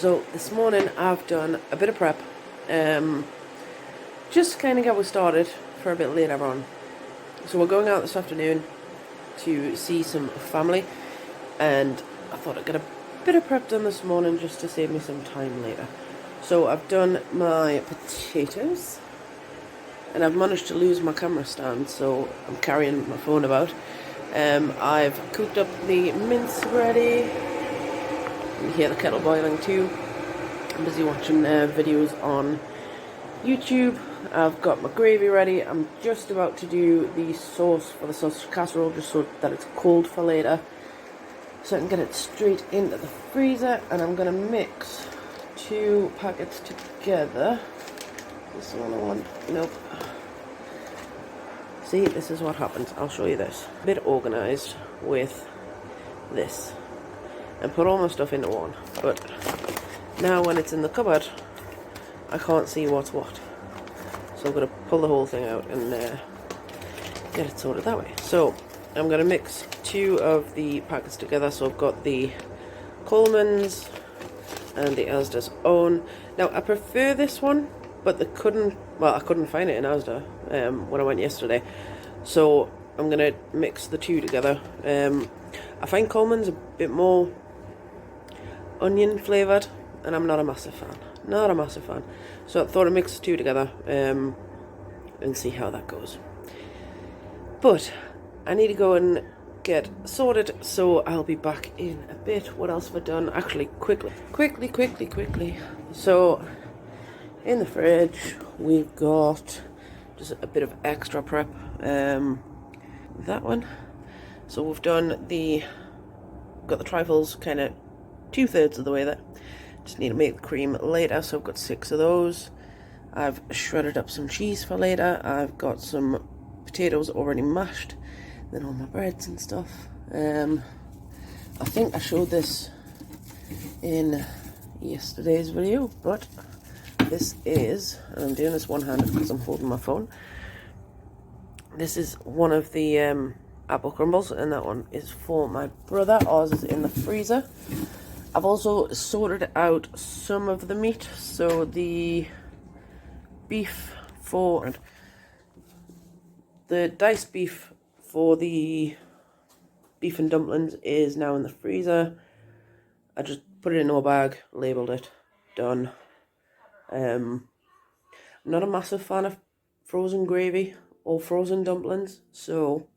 So this morning I've done a bit of prep, just kind of get us started for a bit later on. So we're going out this afternoon to see some family, and I thought I'd get a bit of prep done this morning just to save me some time later. So I've done my potatoes, and I've managed to lose my camera stand, so I'm carrying my phone about. I've cooked up the mince ready. You hear the kettle boiling too. I'm busy watching videos on YouTube. I've got my gravy ready. I'm just about to do the sauce for the sausage casserole just so that it's cold for later, so I can get it straight into the freezer. And I'm going to mix 2 packets together. This one I want, nope. See, this is what happens. I'll show you this. A bit organised with this and put all my stuff into one, but now when it's in the cupboard I can't see what's what, so I'm going to pull the whole thing out and get it sorted that way. So I'm going to mix 2 of the packets together. So I've got the Coleman's and the Asda's Own. Now I prefer this one, but I couldn't find it in Asda when I went yesterday, so I'm going to mix the 2 together. I find Coleman's a bit more onion flavoured, and I'm not a massive fan. So I thought I'd mix the 2 together and see how that goes. But I need to go and get sorted, so I'll be back in a bit. What else have I done? Actually, quickly. So in the fridge we've got just a bit of extra prep. That one. So we've got the trifles kind of 2/3 of the way there. Just need to make the cream later, so I've got 6 of those. I've shredded up some cheese for later. I've got some potatoes already mashed. Then all my breads and stuff. I think I showed this in yesterday's video, but this is, and I'm doing this one-handed because I'm holding my phone. This is one of the apple crumbles, and that one is for my brother. Ours is in the freezer. I've also sorted out some of the meat, so the beef for the diced beef for the beef and dumplings is now in the freezer. I just put it in a bag, labelled it, done. I'm not a massive fan of frozen gravy or frozen dumplings, so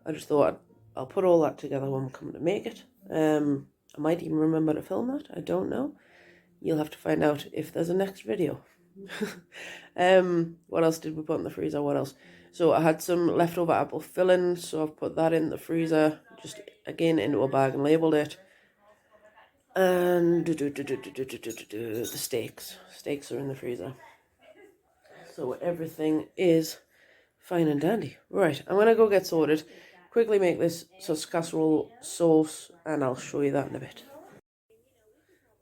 I just thought I'll put all that together when I'm coming to make it. I might even remember to film that, I don't know. You'll have to find out if there's a next video. What else did we put in the freezer? What else? So I had some leftover apple filling, so I've put that in the freezer, just again into a bag and labelled it. And the steaks are in the freezer. So everything is fine and dandy. Right, I'm gonna go get sorted, quickly make this sausage casserole sauce, and I'll show you that in a bit.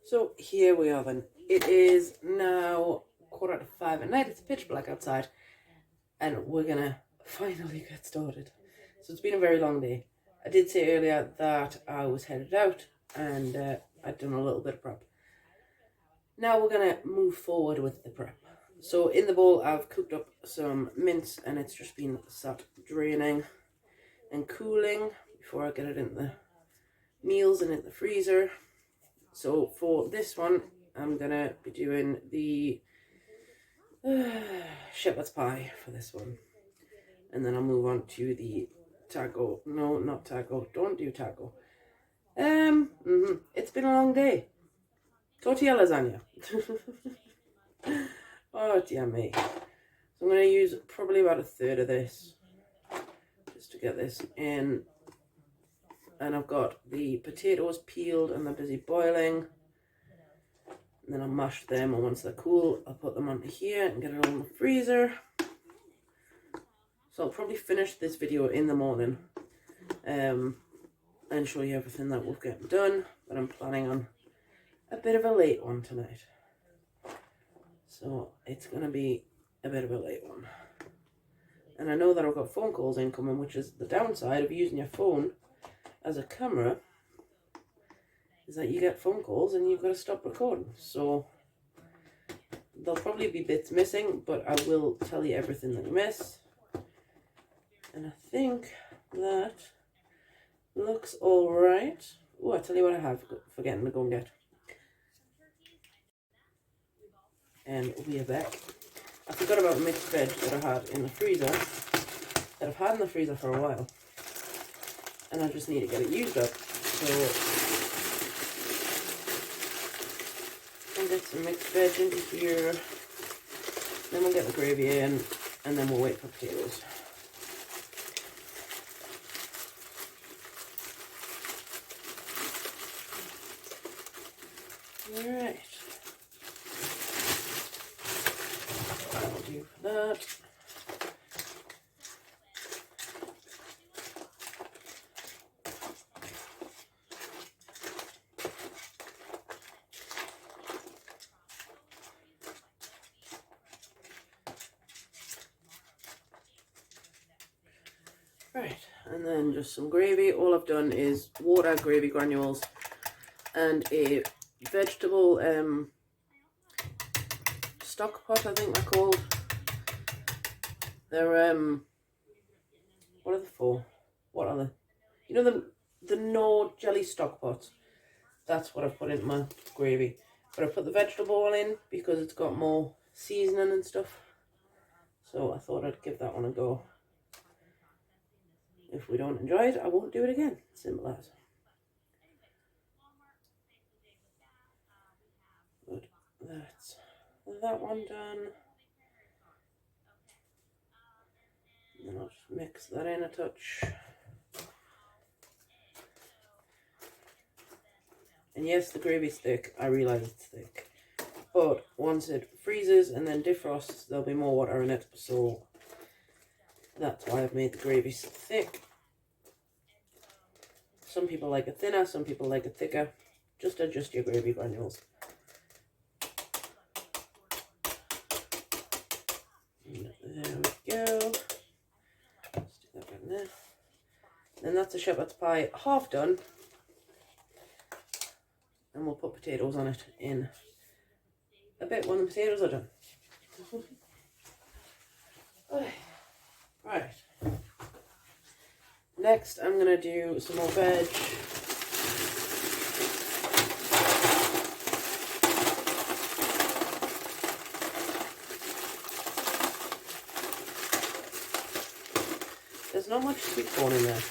So here we are then. It is now 5:15 at night. It's pitch black outside, and we're gonna finally get started. So it's been a very long day. I did say earlier that I was headed out, and I'd done a little bit of prep. Now we're gonna move forward with the prep. So in the bowl I've cooked up some mince, and it's just been sat draining and cooling before I get it in the meals and in the freezer. So for this one I'm gonna be doing the shepherd's pie for this one, and then I'll move on to the taco. No, not taco. Don't do taco. It's been a long day. Tortilla lasagna. Oh dear me. So I'm going to use probably about 1/3 of this just to get this in. And I've got the potatoes peeled and they're busy boiling. And then I'll mash them, and once they're cool, I'll put them onto here and get it all in the freezer. So I'll probably finish this video in the morning and show you everything that we've got done. But I'm planning on a bit of a late one tonight. So it's going to be a bit of a late one. And I know that I've got phone calls incoming, which is the downside of using your phone as a camera, is that you get phone calls and you've got to stop recording. So there'll probably be bits missing, but I will tell you everything that you miss. And I think that looks all right. Oh, I tell you what I have forgetting to go and get. And we are back. I forgot about mixed veg that I had in the freezer, that I've had in the freezer for a while. And I just need to get it used up. So I'll get some mixed veg into here. Then we'll get the gravy in, and then we'll wait for potatoes. Alright. That'll do for that. Right, and then just some gravy. All I've done is water, gravy granules, and a vegetable stock pot, I think they're called. They're what are they for? What are they? You know the Knorr jelly stock pots. That's what I've put into my gravy. But I put the vegetable one in because it's got more seasoning and stuff. So I thought I'd give that one a go. If we don't enjoy it, I won't do it again. Simple as. But that's that one done. And then I'll just mix that in a touch. And yes, the gravy's thick. I realise it's thick. But once it freezes and then defrosts, there'll be more water in it. So that's why I've made the gravy so thick. Some people like it thinner, some people like it thicker. Just adjust your gravy granules. And there we go. Stick that in there. And that's a shepherd's pie half done. And we'll put potatoes on it in a bit when the potatoes are done. Right. Next, I'm going to do some more veg. There's not much sweet corn in there.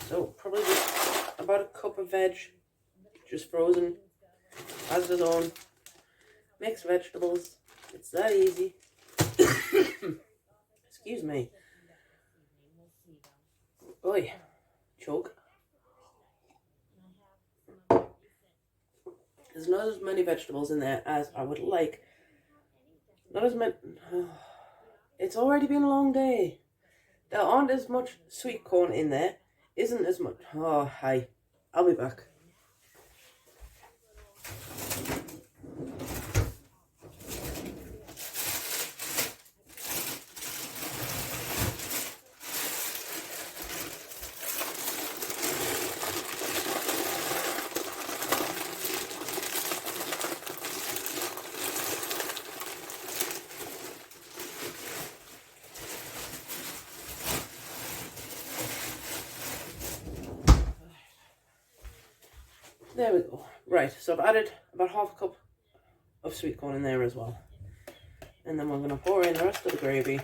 So, probably just about a cup of veg, just frozen, as is on. Mixed vegetables. It's that easy. Excuse me. Oi, choke. There's not as many vegetables in there as I would like. Not as many. It's already been a long day. There aren't as much sweet corn in there. Isn't as much. Oh, hi. I'll be back. There we go. Right, so I've added about half a cup of sweet corn in there as well. And then we're going to pour in the rest of the gravy.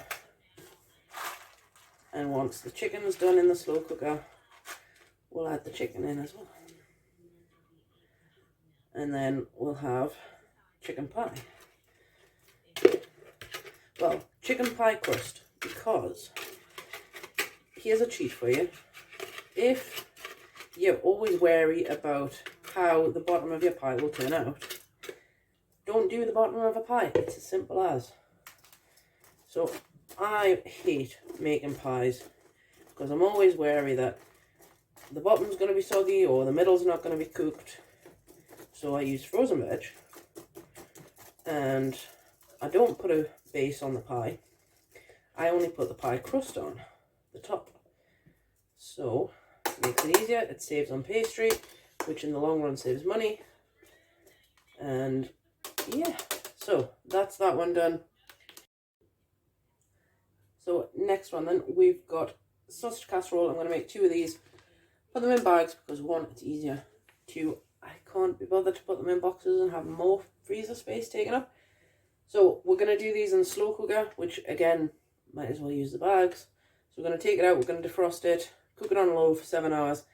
And once the chicken's done in the slow cooker, we'll add the chicken in as well. And then we'll have chicken pie. Well, chicken pie crust, because here's a cheat for you. If you're always wary about how the bottom of your pie will turn out, don't do the bottom of a pie. It's as simple as. So I hate making pies because I'm always wary that the bottom's going to be soggy or the middle's not going to be cooked. So I use frozen veg, and I don't put a base on the pie. I only put the pie crust on the top. So makes it easier. It saves on pastry, which in the long run saves money. And yeah, so that's that one done. So next one then, we've got sausage casserole. I'm going to make 2 of these. Put them in bags because 1, it's easier. 2, I can't be bothered to put them in boxes and have more freezer space taken up. So we're going to do these in the slow cooker, which again, might as well use the bags. So we're going to take it out, we're going to defrost it, cook it on low for 7 hours,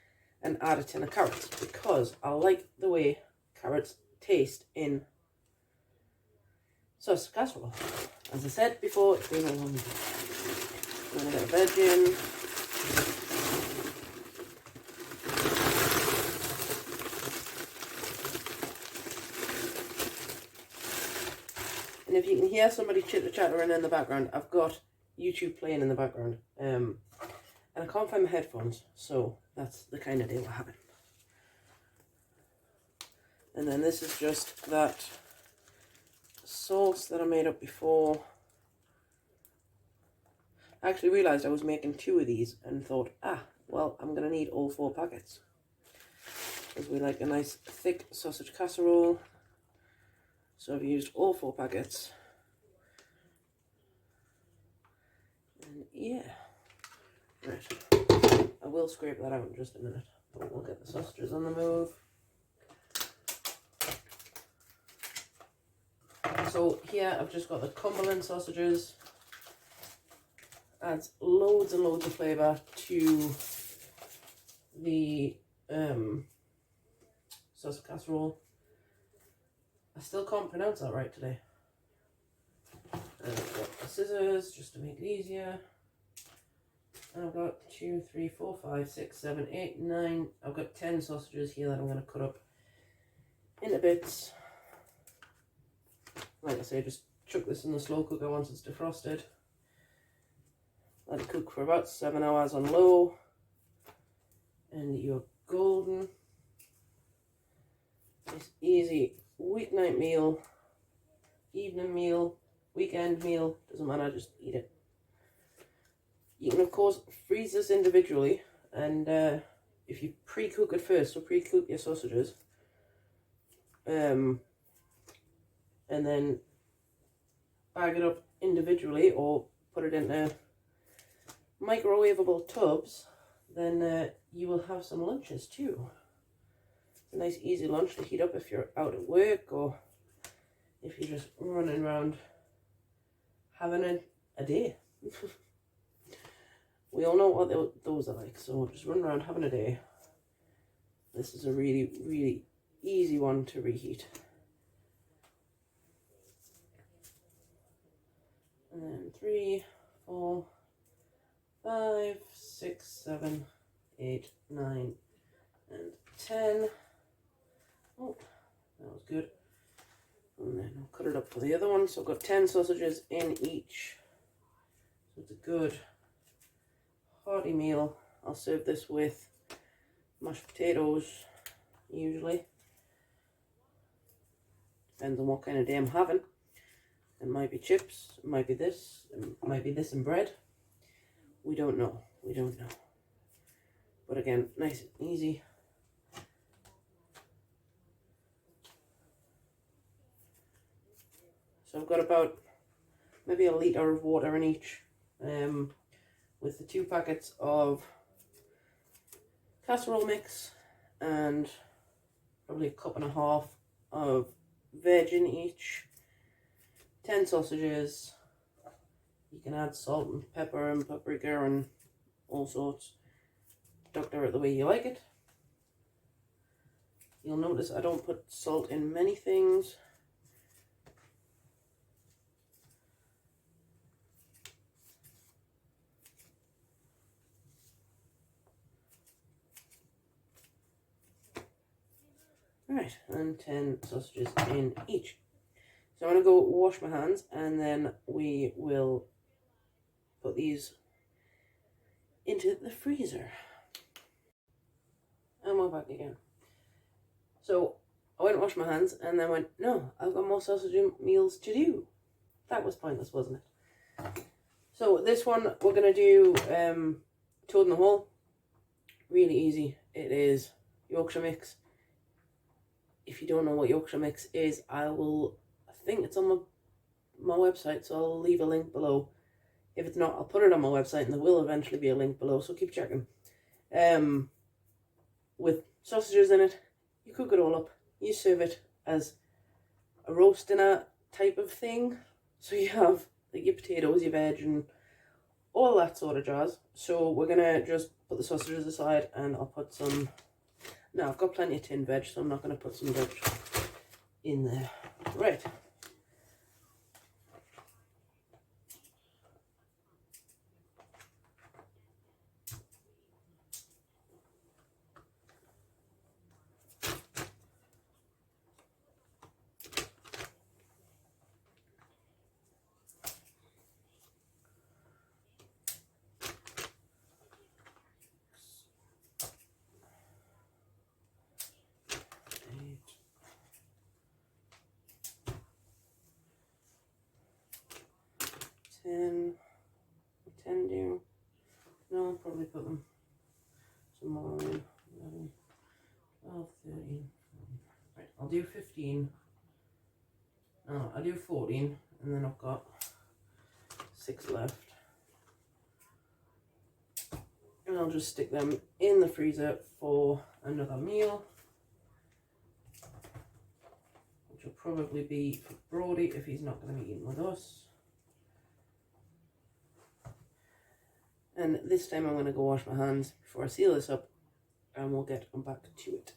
and add a tin of carrots because I like the way carrots taste in sausage casserole. As I said before, it's been a long day. I'm going to get a veg in. And if you can hear somebody chitter-chattering in the background, I've got YouTube playing in the background. And I can't find my headphones, so that's the kind of day we're having. And then this is just that sauce that I made up before. I actually realised I was making 2 of these and thought, well, I'm going to need all 4 packets. Because we like a nice thick sausage casserole. So I've used all 4 packets. And yeah. Right. I will scrape that out in just a minute. But we'll get the sausages on the move. So here I've just got the Cumberland sausages. Adds loads and loads of flavour to the sausage casserole. I still can't pronounce that right today. And I've got the scissors just to make it easier. And I've got 2, 3, 4, 5, 6, 7, 8, 9. I've got 10 sausages here that I'm going to cut up into bits. Like I say, just chuck this in the slow cooker once it's defrosted. Let it cook for about 7 hours on low. And you're golden. Nice easy weeknight meal, evening meal, weekend meal, doesn't matter, just eat it. You can of course freeze this individually, and if you pre-cook it first, so pre-cook your sausages, and then bag it up individually or put it into microwavable tubs, then you will have some lunches too. A nice easy lunch to heat up if you're out at work or if you're just running around having a day. We all know what those are like, so just run around having a day. This is a really, really easy one to reheat. And then 3, 4, 5, 6, 7, 8, 9, and 10. Oh, that was good. And then I'll cut it up for the other one. So I've got 10 sausages in each. So it's a good hearty meal. I'll serve this with mashed potatoes, usually. Depends on what kind of day I'm having. It might be chips, it might be this, it might be this and bread. We don't know. We don't know. But again, nice and easy. So I've got about maybe a litre of water in each, with the 2 packets of casserole mix and probably a cup and a half of veg in each, 10 sausages. You can add salt and pepper and paprika and all sorts. Doctor it the way you like it. You'll notice I don't put salt in many things. Right, and 10 sausages in each. So I'm going to go wash my hands and then we will put these into the freezer. And we're back again. So I went and washed my hands and then went, no, I've got more sausage meals to do. That was pointless, wasn't it? So this one we're going to do toad in the hole. Really easy. It is Yorkshire mix. If you don't know what Yorkshire mix is, I think it's on my website, so I'll leave a link below. If it's not, I'll put it on my website, and there will eventually be a link below, so keep checking. With sausages in it, you cook it all up, you serve it as a roast dinner type of thing. So you have like your potatoes, your veg, and all that sort of jazz. So we're gonna just put the sausages aside, and I'll put some. Now I've got plenty of tin veg, so I'm not gonna put some veg in there. Right. Ten do. No, I'll probably put them some more in. 11, 12, 13. Right, I'll do 15. No, I'll do 14, and then I've got 6 left. And I'll just stick them in the freezer for another meal, which will probably be for Brody if he's not going to be eating with us. And this time I'm going to go wash my hands before I seal this up, and we'll get back to it.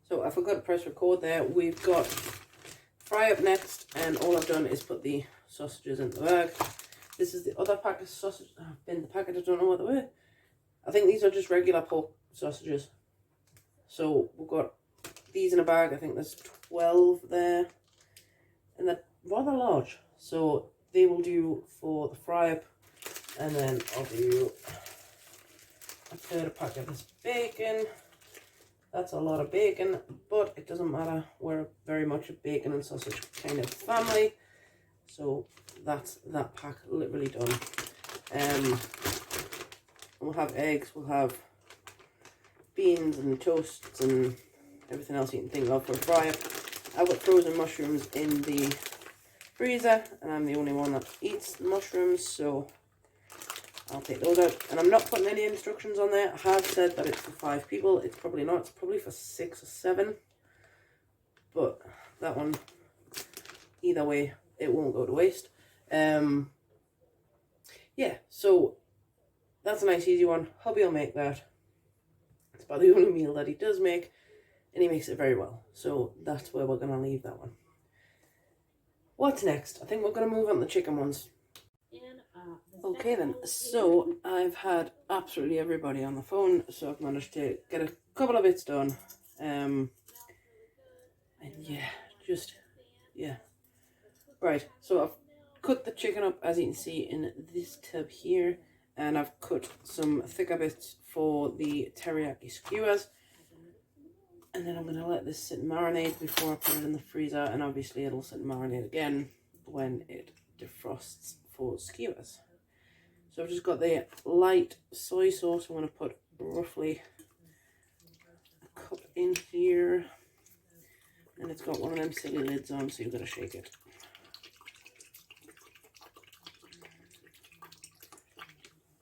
So I forgot to press record there. We've got fry up next, and all I've done is put the sausages in the bag. This is the other pack of sausage. I've been the packet, I don't know what they were. I think these are just regular pork sausages. So we've got these in a bag. I think there's 12 there, and they're rather large. So they will do for the fry up. And then I'll do a third pack of this bacon. That's a lot of bacon, but it doesn't matter. We're very much a bacon and sausage kind of family. So that's that pack literally done. We'll have eggs, we'll have beans and toasts and everything else you can think of for a fry up. I've got frozen mushrooms in the freezer, and I'm the only one that eats the mushrooms, so I'll take those out. And I'm not putting any instructions on there. I have said that it's for 5 people. It's probably not. It's probably for 6 or 7. But that one, either way, it won't go to waste. Yeah, so that's a nice easy one. Hubby will make that. It's about the only meal that he does make, and he makes it very well. So that's where we're going to leave that one. What's next? I think we're going to move on to the chicken ones. Okay then, so I've had absolutely everybody on the phone, so I've managed to get a couple of bits done. And yeah. Right, so I've cut the chicken up, as you can see, in this tub here, and I've cut some thicker bits for the teriyaki skewers. And then I'm going to let this sit and marinate before I put it in the freezer, and obviously it'll sit and marinate again when it defrosts for skewers. So I've just got the light soy sauce. I'm going to put roughly a cup in here. And it's got one of them silly lids on, so you've got to shake it.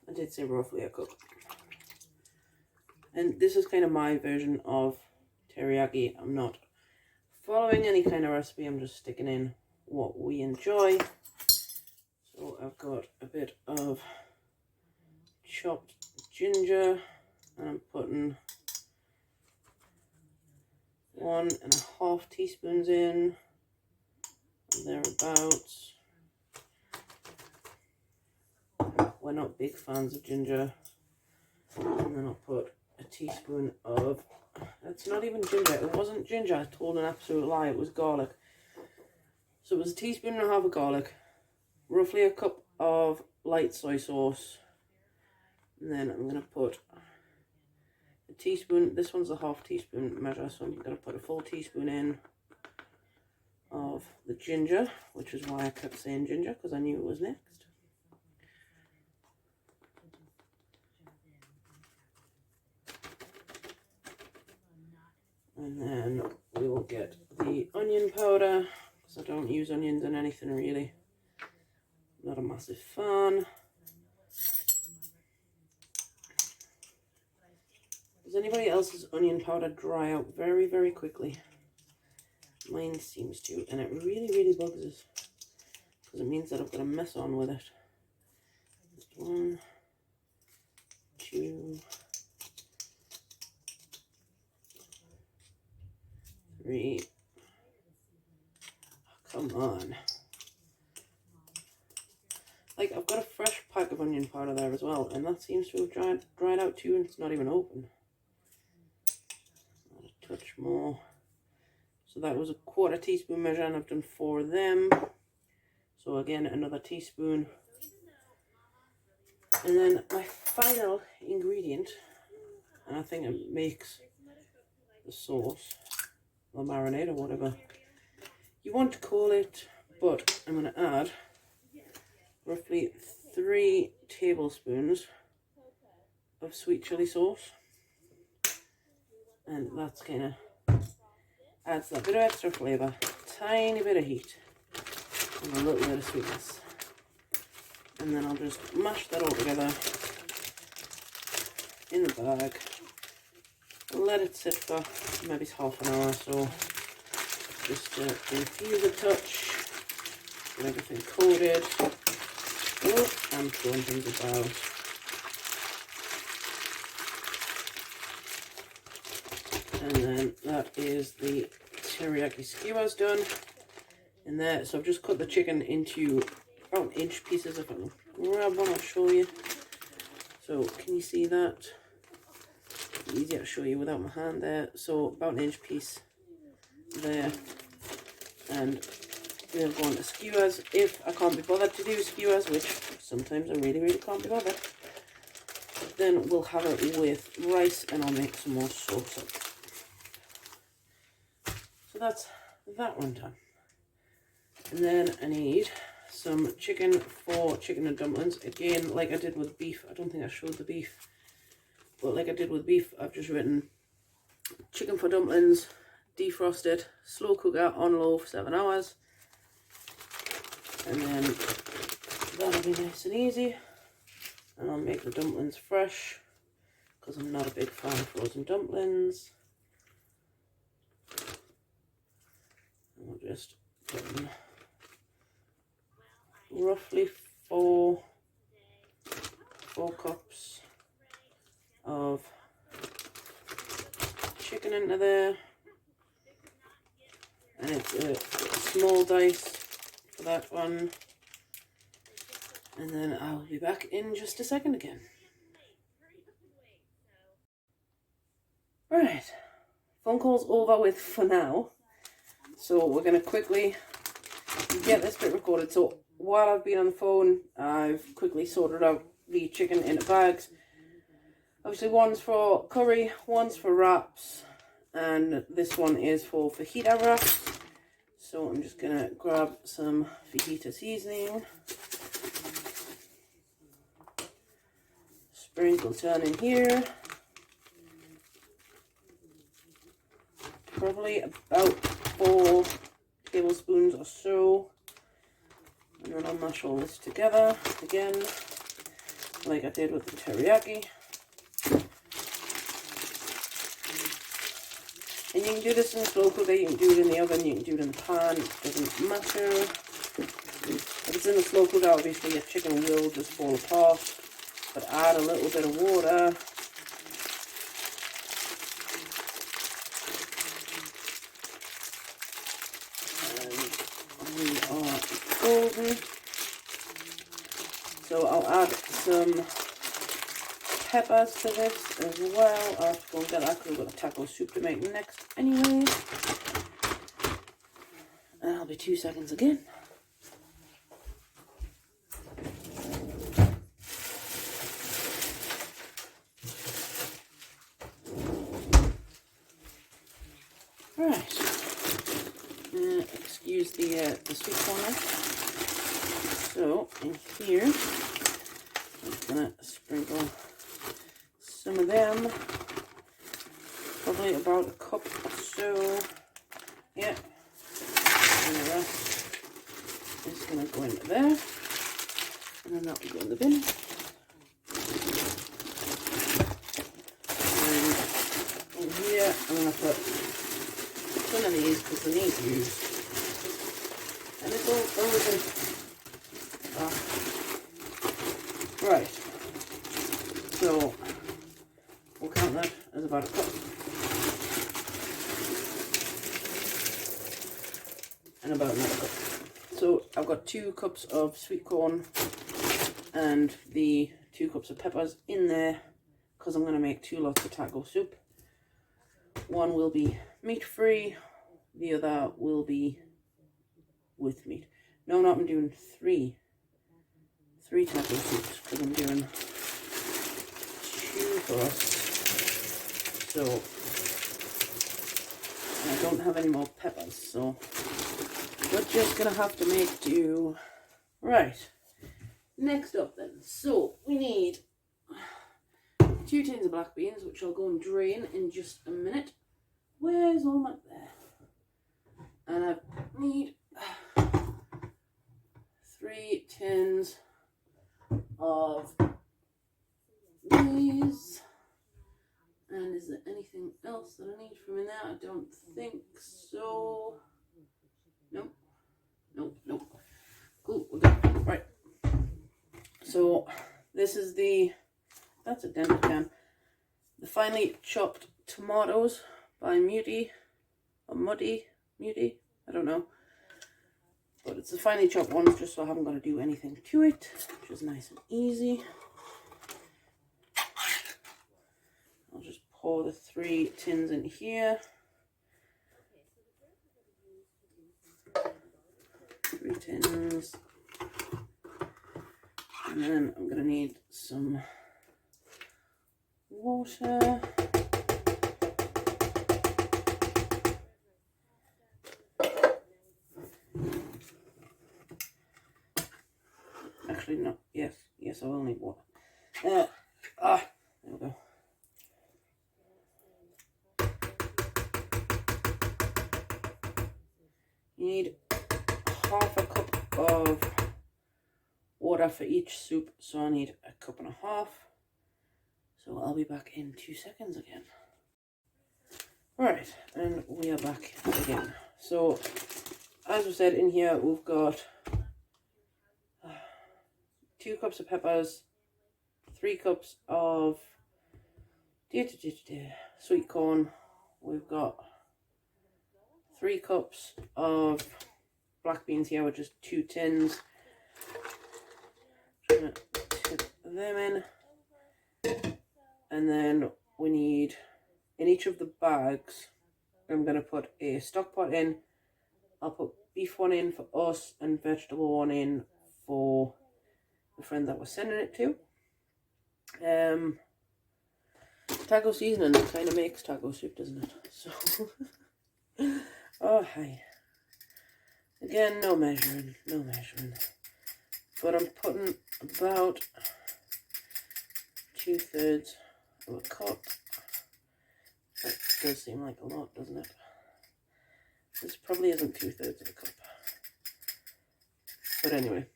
I did say roughly a cup. And this is kind of my version of teriyaki. I'm not following any kind of recipe. I'm just sticking in what we enjoy. So I've got a bit of chopped ginger, and I'm putting 1.5 teaspoons in, and thereabouts. We're not big fans of ginger. And then I'll put a teaspoon of, it's not even ginger, it wasn't ginger, I told an absolute lie, it was garlic. So it was 1.5 teaspoons of garlic, roughly a cup of light soy sauce, and then I'm going to put a teaspoon, this one's a 1/2 teaspoon measure, so I'm going to put a full teaspoon in of the ginger, which is why I kept saying ginger, because I knew it was next. And then we will get the onion powder, because I don't use onions in anything really. Not a massive fan. Does anybody else's onion powder dry out very, very quickly? Mine seems to, and it really, really bugs us, because it means that I've got to mess on with it. 1, 2, 3. Oh, come on. Like, I've got a fresh pack of onion powder there as well, and that seems to have dried out too, and it's not even open. A touch more. So that was a 1/4 teaspoon measure, and I've done 4 of them. So again, another teaspoon. And then my final ingredient, and I think it makes the sauce, or marinade, or whatever you want to call it, but I'm going to add roughly 3 tablespoons of sweet chili sauce, and that's kind of adds that bit of extra flavour, tiny bit of heat, and a little bit of sweetness. And then I'll just mash that all together in the bag, let it sit for maybe half an hour or so, just to infuse a touch, get everything coated. Oh, I'm throwing things about. And then that is the teriyaki skewers done in there. So I've just cut the chicken into about inch pieces. If I can grab one, I'll show you. So can you see that? Easier to show you without my hand there. So about an inch piece there. And then I'm going to skewers. If I can't be bothered to do skewers, which sometimes I really, really can't be bothered, then we'll have it with rice, and I'll make some more sauce up. So that's that one done. And then I need some chicken for chicken and dumplings. Again, like I did with beef, I don't think I showed the beef, but like I did with beef, I've just written chicken for dumplings, defrosted, slow cooker on low for 7 hours. And then that'll be nice and easy. And I'll make the dumplings fresh, because I'm not a big fan of frozen dumplings. And we'll just put in roughly 4 cups of chicken into there, and it's a small dice for that one. And then I'll be back in just a second again. Right, phone call's over with for now, so we're going to quickly get this bit recorded. So while I've been on the phone, I've quickly sorted out the chicken into bags. Obviously one's for curry, one's for wraps, and this one is for fajita wraps. So I'm just going to grab some fajita seasoning, sprinkle down in here, probably about 4 tablespoons or so. And then I'll mash all this together again, like I did with the teriyaki. And you can do this in a slow cooker, you can do it in the oven, you can do it in the pan, it doesn't matter. If it's in the slow cooker, obviously your chicken will just fall apart, but add a little bit of water. And we are golden. So I'll add some peppers to this as well. I'll have to go and get that because we've got the taco soup to make next anyway. And I'll be 2 seconds again. Right. Excuse the sweet corner. So in here, I'm just gonna sprinkle some of them probably about a cup or so. Yeah. And the rest is going to go into there. And then that will go in the bin. And in here, I'm going to put a ton of these because they need use. And it's all frozen. Right. So, we'll count that as about a cup. And about another cup. So I've got 2 cups of sweet corn and the 2 cups of peppers in there because I'm going to make 2 lots of taco soup. One will be meat free, the other will be with meat. No, not I'm doing three taco soups because I'm doing 2 for us. So I don't have any more peppers, so we're just gonna have to make do. Right, next up then, so we need 2 tins of black beans, which I'll go and drain in just a minute. Where's all my there? And I need 3 tins of these. And is there anything else that I need from in there? I don't think so. Nope. Cool, we're good. Right. So this is that's a dented can. The finely chopped tomatoes by Muty, or Muty, I don't know. But it's the finely chopped ones just so I haven't got to do anything to it, which is nice and easy. I'll just pour the 3 tins in here. 3 tins. And then I'm going to need some water. Actually, no. Yes, I will need water. There we go. You need half a cup of water for each soup, so I need a cup and a half. So I'll be back in 2 seconds again. Right, and we are back again. So, as we said, in here we've got 2 cups of peppers, 3 cups of sweet corn. We've got 3 cups of black beans here with just 2 tins. I'm going to tip them in. And then we need, in each of the bags, I'm going to put a stock pot in. I'll put beef one in for us and vegetable one in for the friend that we're sending it to. Taco seasoning kind of makes taco soup, doesn't it? So, oh hi. Again, no measuring. But I'm putting about 2/3 of a cup. That does seem like a lot, doesn't it? This probably isn't 2/3 of a cup. But anyway,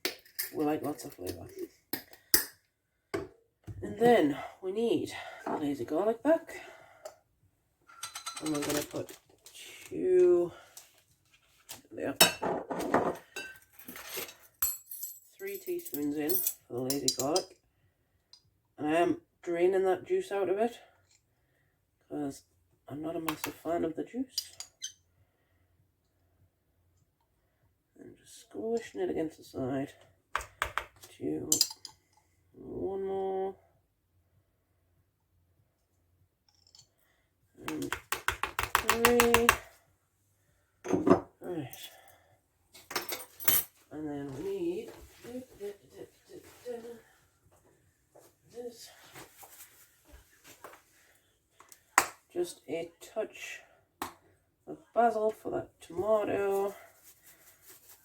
we like lots of flavour. And then we need the lazy garlic back. And we're going to put 2 there. 3 teaspoons in for the lazy garlic. And I am draining that juice out of it because I'm not a massive fan of the juice. And just squishing it against the side. 2, 1 more. And 3. Right. And then we need this. Just a touch of basil for that tomato.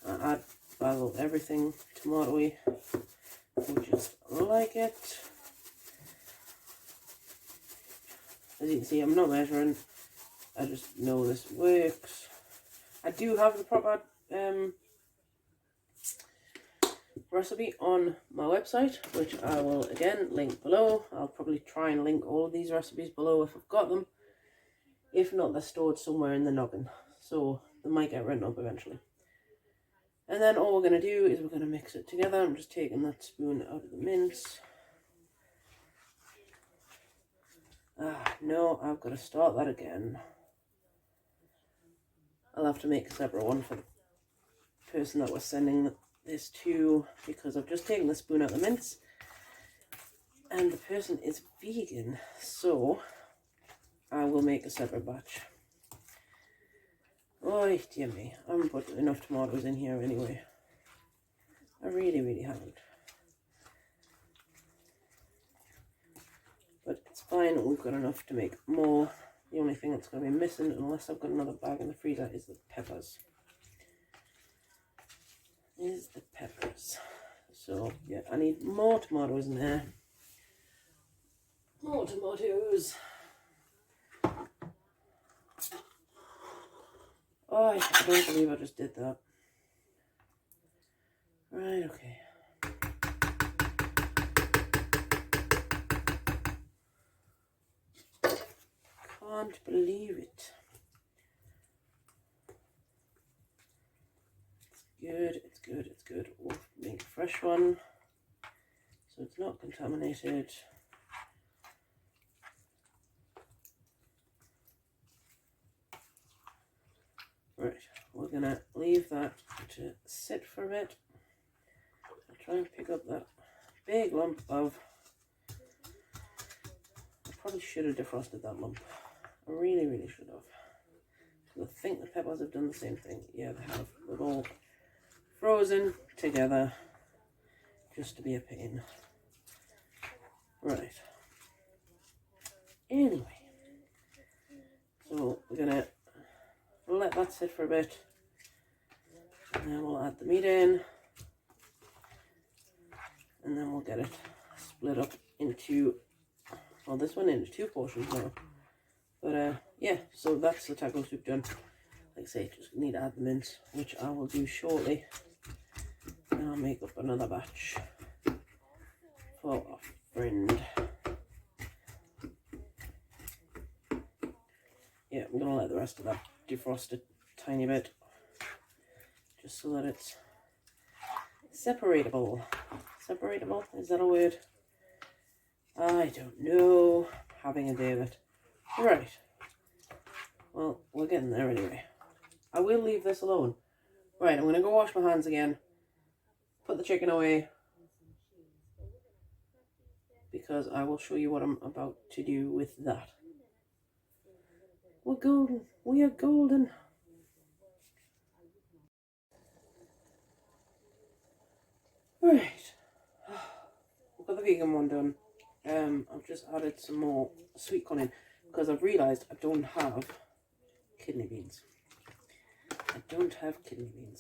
I add basil everything tomatoey. I just like it. As you can see, I'm not measuring. I just know this works. I do have the proper recipe on my website, which I will again link below. I'll probably try and link all of these recipes below if I've got them. If not, they're stored somewhere in the noggin, so they might get written up eventually. And then all we're going to do is we're going to mix it together. I'm just taking that spoon out of the mince. No, I've got to start that again. I'll have to make a separate one for the person that we're sending this to, because I've just taken the spoon out of the mince and the person is vegan, so I will make a separate batch. Oh dear me, I haven't put enough tomatoes in here anyway. I really haven't. But it's fine, we've got enough to make more. The only thing that's going to be missing, unless I've got another bag in the freezer, is the peppers. So yeah, I need more tomatoes in there. More tomatoes. Oh, I don't believe I just did that. Right, okay. Can't believe it. It's good. We'll make a fresh one so it's not contaminated. Right, we're gonna leave that to sit for a bit. I'll try and pick up that big lump of... I probably should have defrosted that lump. I really should have. I think the peppers have done the same thing. Yeah, they have. They're all frozen together just to be a pain. Right. Anyway, so we're gonna let that sit for a bit, and then we'll add the meat in, and then we'll get it split up into, well, this one into 2 portions now. But yeah, so that's the taco soup done. Like I say, just need to add the mince, which I will do shortly. And I'll make up another batch for a friend. Yeah, I'm gonna let the rest of that defrost a tiny bit, just so that it's separatable. Separatable, is that a word? I don't know. Having a day of it. Right. Well, we're getting there anyway. I will leave this alone. Right, I'm going to go wash my hands again. Put the chicken away. Because I will show you what I'm about to do with that. We're golden. We are golden. Right. We've got the vegan one done. I've just added some more sweet corn in because I've realised I don't have kidney beans.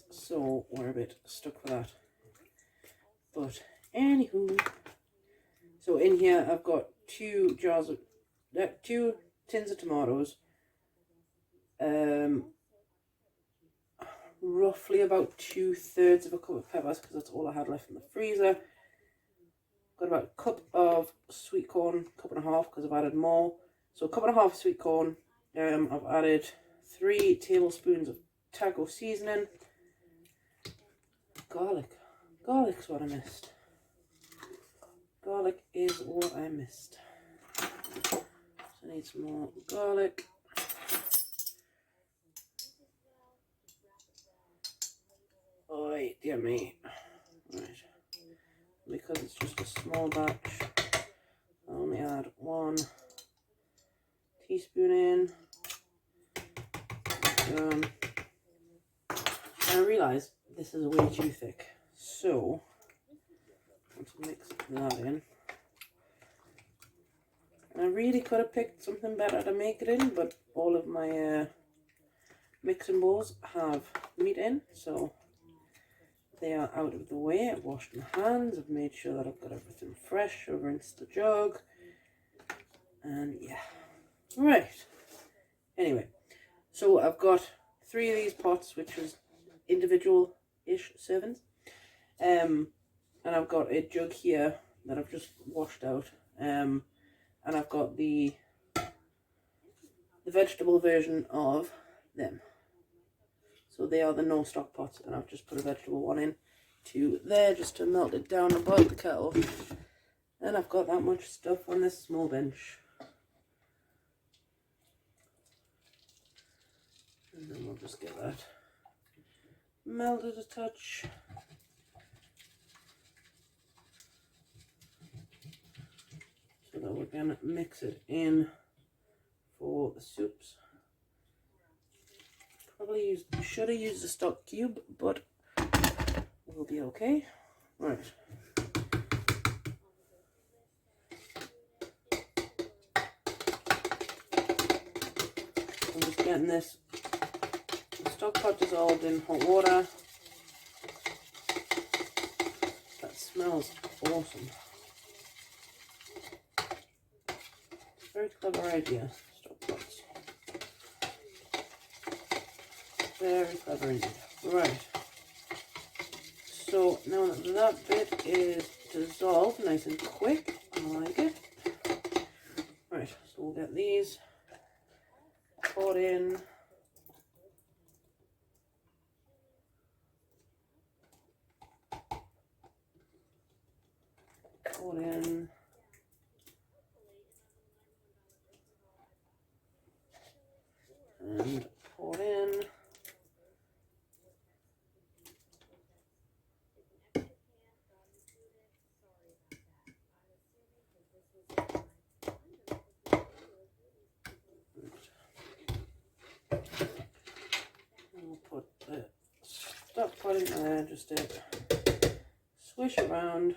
So we're a bit stuck with that. But anywho, so in here I've got 2 tins of tomatoes, roughly about 2/3 of a cup of peppers because that's all I had left in the freezer. Got about a cup of sweet corn, 1.5 cups because I've added more. So 1.5 cups of sweet corn. I've added 3 tablespoons of taco seasoning. Garlic's what I missed. Garlic is what I missed. So I need some more garlic. Oh, dear me. Right. Because it's just a small batch, I only add 1 teaspoon in. I realise this is way too thick, so let's mix that in. And I really could have picked something better to make it in, but all of my mixing bowls have meat in, so they are out of the way. I've washed my hands, I've made sure that I've got everything fresh, I've rinsed the jug, and yeah. Right. Anyway, So I've got 3 of these pots, which is individual-ish servings. And I've got a jug here that I've just washed out. And I've got the vegetable version of them. So they are the no stock pots, and I've just put a vegetable one in to there just to melt it down and boil the kettle. And I've got that much stuff on this small bench. And then we'll just get that melted a touch. So that we're going to mix it in for the soups. Probably should have used a stock cube, but we'll be okay. Right. I'm just getting this stock pot dissolved in hot water. That smells awesome. Very clever idea, stock pots. Very clever indeed. Right. So now that bit is dissolved nice and quick, I like it. Right, so we'll get these poured in. Poured in. And poured in. We'll put the stock pot in there just to swish around.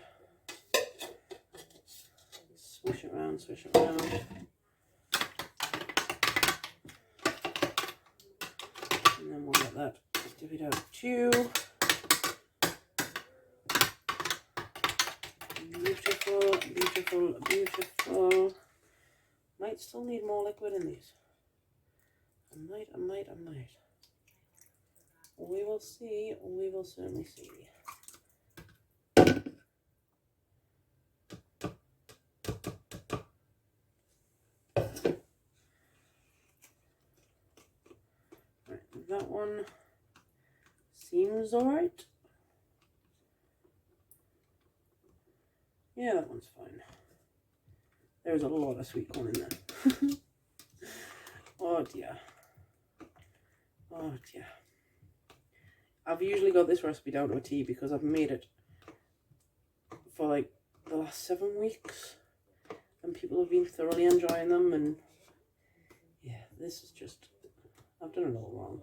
Swish around, swish around. And then we'll get that divvied out too. Beautiful, beautiful, beautiful. Might still need more liquid in these. I might. We will see, we will certainly see. Right, that one seems alright. Yeah, that one's fine. There's a lot of sweet corn in there. Oh dear. Oh dear. I've usually got this recipe down to a T because I've made it for like the last 7 weeks and people have been thoroughly enjoying them, and yeah, this is just, I've done it all wrong.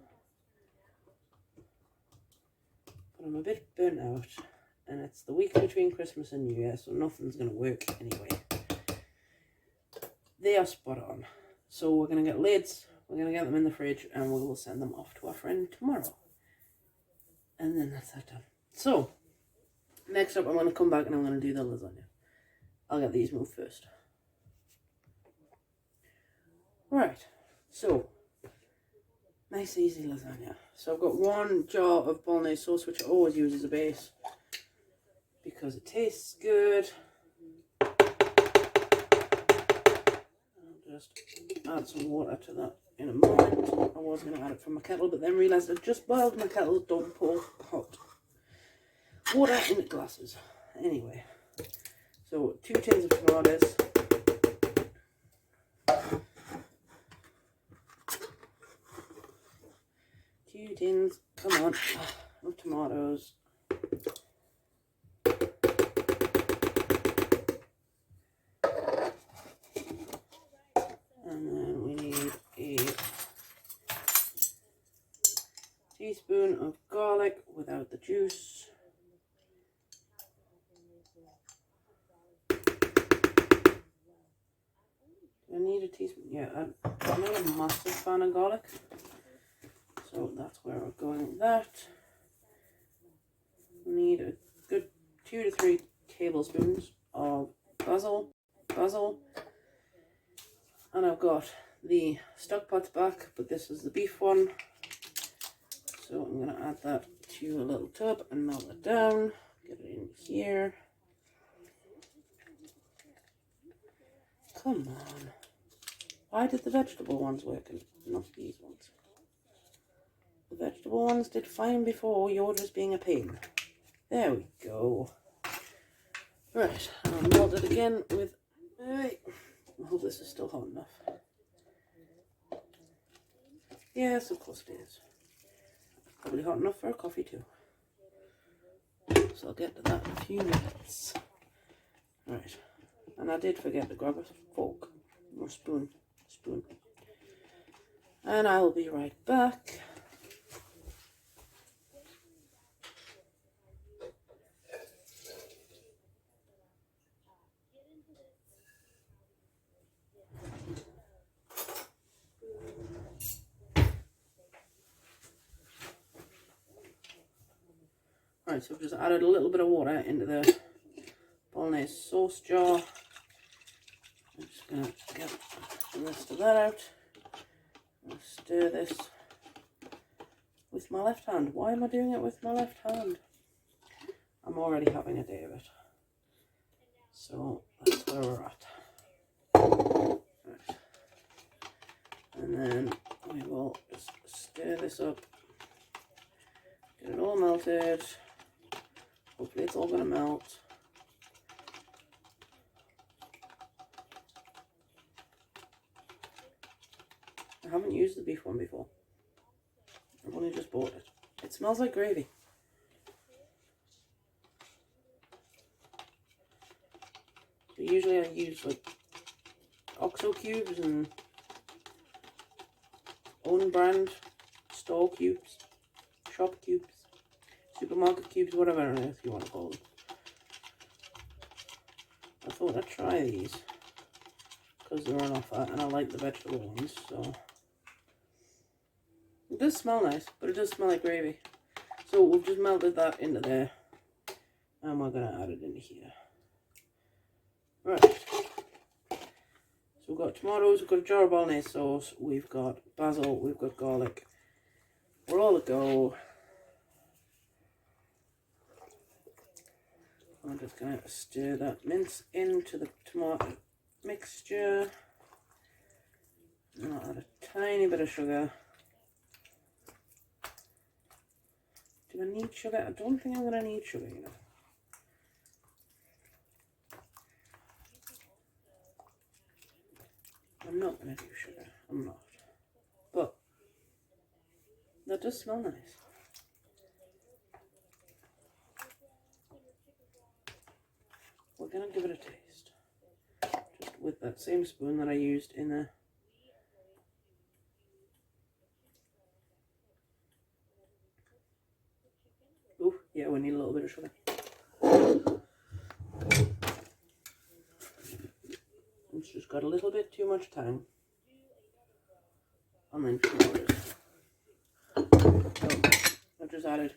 But I'm a bit burnt out and it's the week between Christmas and New Year, so nothing's going to work anyway. They are spot on. So we're going to get lids, we're going to get them in the fridge, and we will send them off to our friend tomorrow. And then that's that done. So, next up I'm going to come back and I'm going to do the lasagna. I'll get these moved first. Right, so, nice easy lasagna. So I've got 1 jar of bolognese sauce, which I always use as a base because it tastes good. Just add some water to that in a moment. I was going to add it from my kettle, but then realised I just boiled my kettle. Don't pour hot water in the glasses. Anyway, so 2 tins of tomatoes. 2 tins, come on, of tomatoes. And then we need a teaspoon of garlic without the juice. Do I need a teaspoon? Yeah, I'm not a massive fan of garlic, so that's where we're going with that. We need a good 2 to 3 tablespoons of basil. And I've got the stock pot's back, but this is the beef one. So I'm going to add that to a little tub and melt it down. Get it in here. Come on. Why did the vegetable ones work and not these ones? The vegetable ones did fine before, you're just being a pain. There we go. Right, I'll melt it again with... I hope this is still hot enough. Yes, of course it is. Probably hot enough for a coffee too. So I'll get to that in a few minutes. Right, and I did forget to grab a fork or spoon. And I'll be right back. Right, so I've just added a little bit of water into the bolognese sauce jar. I'm just going to get the rest of that out. I'll stir this with my left hand. Why am I doing it with my left hand? I'm already having a day of it. So that's where we're at. Right. And then we will just stir this up. Get it all melted. Hopefully it's all going to melt. I haven't used the beef one before. I've only just bought it. It smells like gravy. So usually I use like OXO cubes and own brand store cubes, shop cubes, supermarket cubes, whatever on earth you want to call them. I thought I'd try these because they're on offer and I like the vegetable ones, so it does smell nice, but it does smell like gravy. So we've just melted that into there and we're going to add it into here. Right, so we've got tomatoes, we've got a jar of bolognese sauce, we've got basil, we've got garlic. We're all a go. I'm just going to stir that mince into the tomato mixture. And I'll add a tiny bit of sugar. Do I need sugar? I don't think I'm going to need sugar, you know. I'm not going to do sugar. I'm not. But that does smell nice. We're going to give it a taste. Just with that same spoon that I used in the... Ooh, yeah, we need a little bit of sugar. It's just got a little bit too much tang. And then so I've just added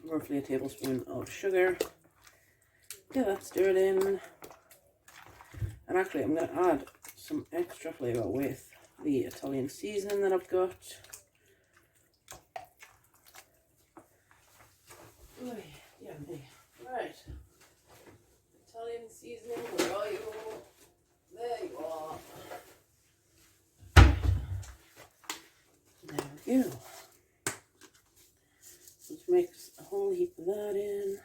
roughly a tablespoon of sugar. Get that stirred in. And actually I'm going to add some extra flavour with the Italian seasoning that I've got. Oy, yeah, me. Right. Italian seasoning, where are you? There you are. There we go. Let's mix a whole heap of that in.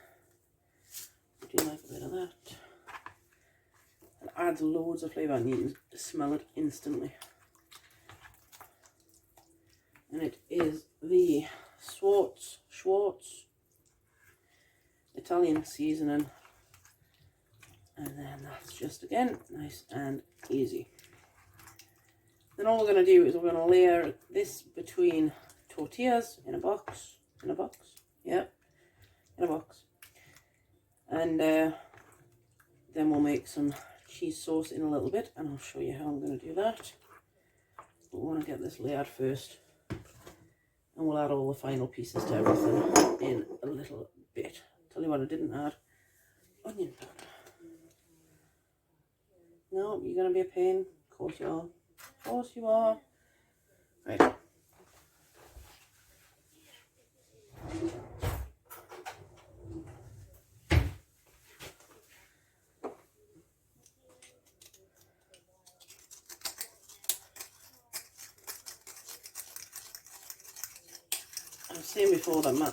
I do like a bit of that. It adds loads of flavour and you can smell it instantly. And it is the Schwartz Italian seasoning. And then that's just, again, nice and easy. Then all we're going to do is we're going to layer this between tortillas in a box. Yeah, in a box. And then we'll make some cheese sauce in a little bit, and I'll show you how I'm going to do that. But we want to get this layered first, and we'll add all the final pieces to everything in a little bit. Tell you what, I didn't add onion powder. No, you're going to be a pain, of course you are. Of course you are. Right. I was saying before that my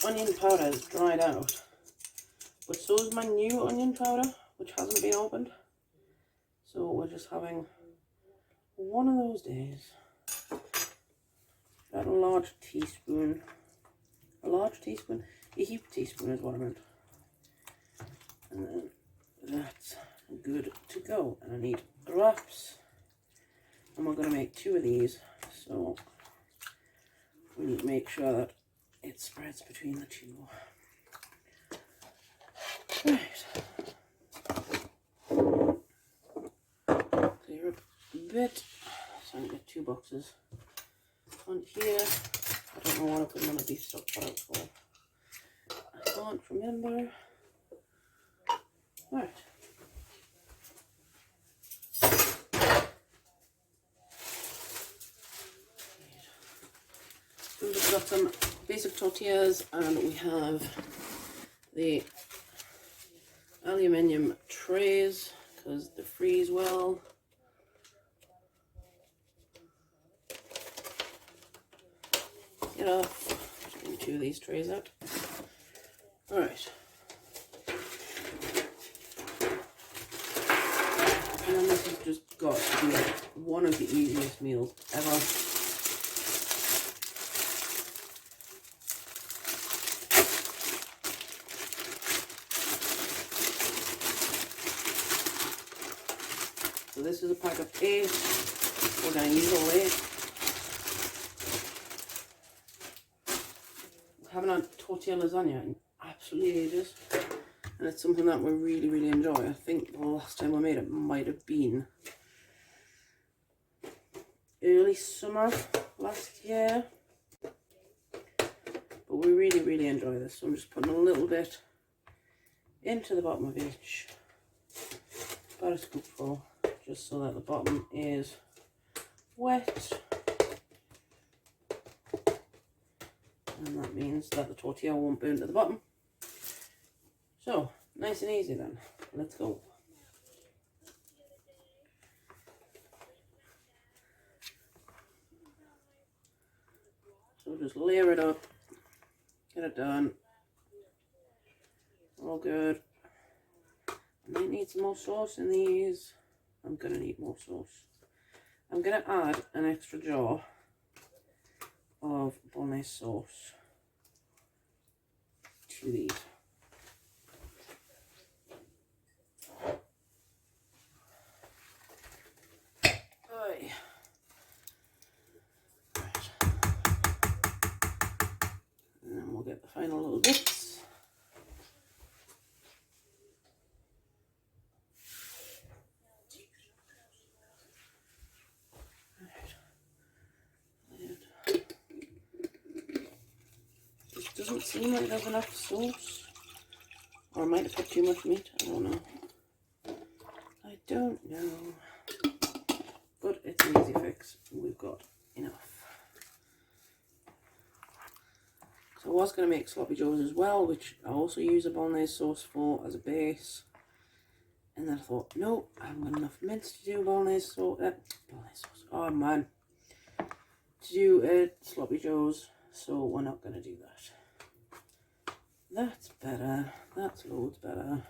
onion powder is dried out, but so is my new onion powder, which hasn't been opened. So we're just having one of those days. About a large teaspoon. A large teaspoon? A heap teaspoon is what I meant. And then that's good to go. And I need wraps. And we're going to make 2 of these. So we need to make sure that it spreads between the 2. Right. Clear up a bit. So I can get 2 boxes on here. I don't know what I put none of these stuff out for. I can't remember. Right. So we've got some basic tortillas, and we have the aluminium trays because they freeze well. Get off. Just getting 2 of these trays out. Alright. And then this has just got to be one of the easiest meals ever. So this is a pack of 8. We're going to use all 8. We haven't had tortilla lasagna in absolutely ages. And it's something that we really, really enjoy. I think the last time I made it might have been early summer last year. But we really, really enjoy this. So I'm just putting a little bit into the bottom of each. About a scoopful, just so that the bottom is wet. And that means that the tortilla won't burn to the bottom. So, nice and easy then. Let's go. So just layer it up, get it done. All good. I might need some more sauce in these. I'm gonna need more sauce. I'm gonna add an extra jar of bolognese sauce to these. Right. And then we'll get the final little bits. Doesn't seem like there's enough sauce, or I might have put too much meat. I don't know. I don't know, but it's an easy fix. We've got enough. So I was going to make sloppy joes as well, which I also use a bolognese sauce for as a base. And then I thought, no, I haven't got enough mince to do bolognese sauce. Oh man, to do sloppy joes. So we're not going to do that. That's better. That's loads better.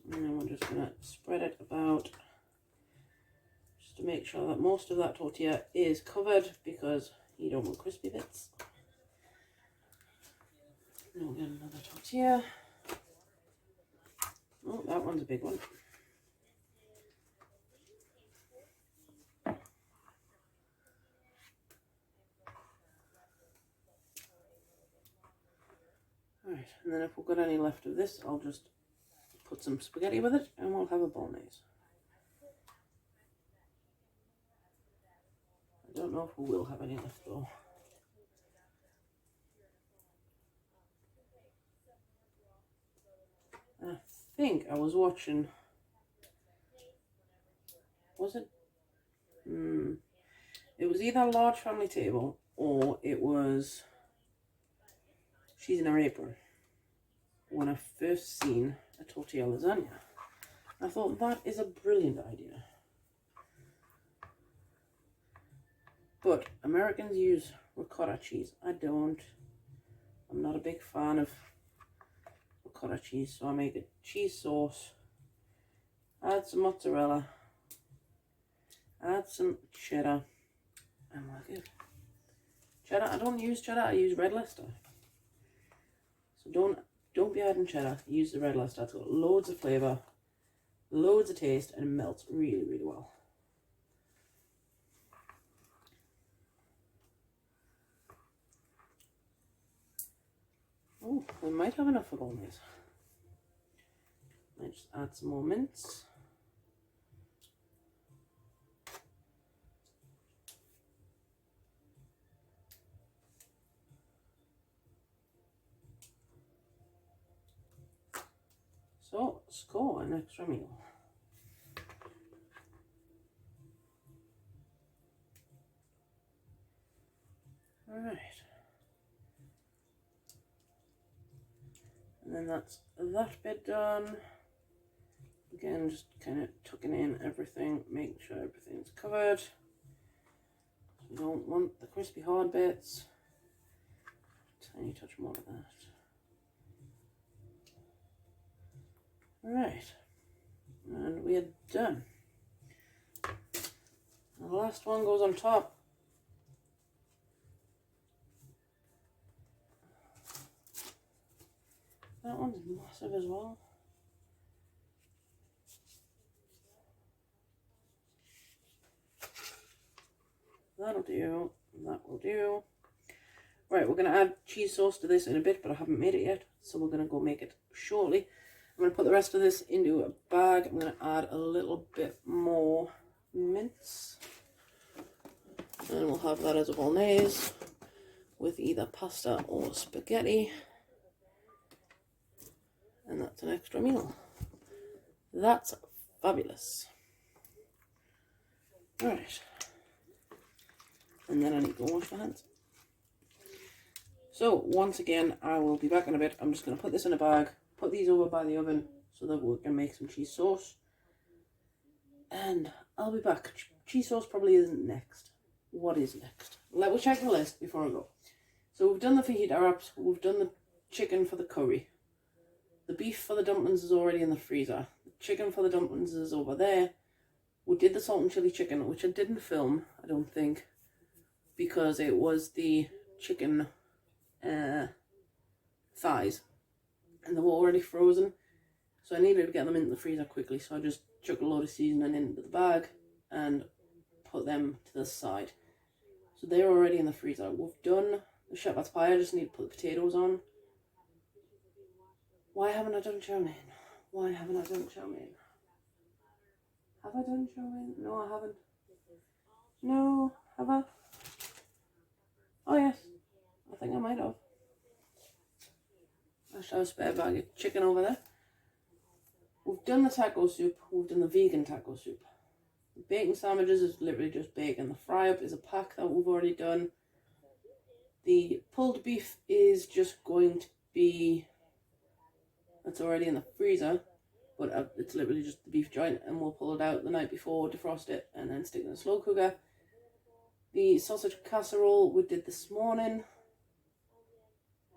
And then we're just going to spread it about, just to make sure that most of that tortilla is covered, because you don't want crispy bits. Then we'll get another tortilla. Oh, that one's a big one. Alright, and then if we've got any left of this, I'll just put some spaghetti with it and we'll have a bolognese. I don't know if we will have any left though. think I was watching, was it? It was either a Large Family Table or it was She's in Her Apron when I first seen a tortilla lasagna. I thought that is a brilliant idea. But Americans use ricotta cheese. I don't. I'm not a big fan of ricotta cheese, so I make a cheese sauce, add some mozzarella, add some cheddar, and like it. Cheddar, I don't use cheddar, I use Red Leicester. So don't be adding cheddar, use the Red Leicester. It's got loads of flavour, loads of taste, and it melts really, really well. Oh, we might have enough of all these. Might just add some more mince. So, score an extra meal. Alright. And then that's that bit done. Again, just kind of tucking in everything, making sure everything's covered. We don't want the crispy hard bits. Tiny touch more of that. Alright. And we are done. The last one goes on top. That one's massive as well. That'll do. That will do. Right, we're going to add cheese sauce to this in a bit, but I haven't made it yet, so we're going to go make it shortly. I'm going to put the rest of this into a bag. I'm going to add a little bit more mince. And we'll have that as a bolognese with either pasta or spaghetti. And that's an extra meal. That's fabulous. Alright. And then I need to go wash my hands. So, once again, I will be back in a bit. I'm just going to put this in a bag, put these over by the oven so that we can make some cheese sauce. And I'll be back. Cheese sauce probably isn't next. What is next? Let me check the list before I go. So we've done the fajita wraps, we've done the chicken for the curry. The beef for the dumplings is already in the freezer. The chicken for the dumplings is over there. We did the salt and chili chicken, which I didn't film, I don't think, because it was the chicken thighs and they were already frozen, so I needed to get them into the freezer quickly, so I just chucked a load of seasoning into the bag and put them to the side. So they're already in the freezer. We've done the shepherd's pie. I just need to put the potatoes on. Why haven't I done chow mein? Why haven't I done chow mein? Have I done chow mein? No, I haven't. No, have I? Oh yes, I think I might have. I should have a spare bag of chicken over there. We've done the taco soup. We've done the vegan taco soup. The bacon sandwiches is literally just bacon. The fry up is a pack that we've already done. The pulled beef is just going to be, it's already in the freezer, but it's literally just the beef joint, and we'll pull it out the night before, defrost it, and then stick it in a slow cooker. The sausage casserole we did this morning.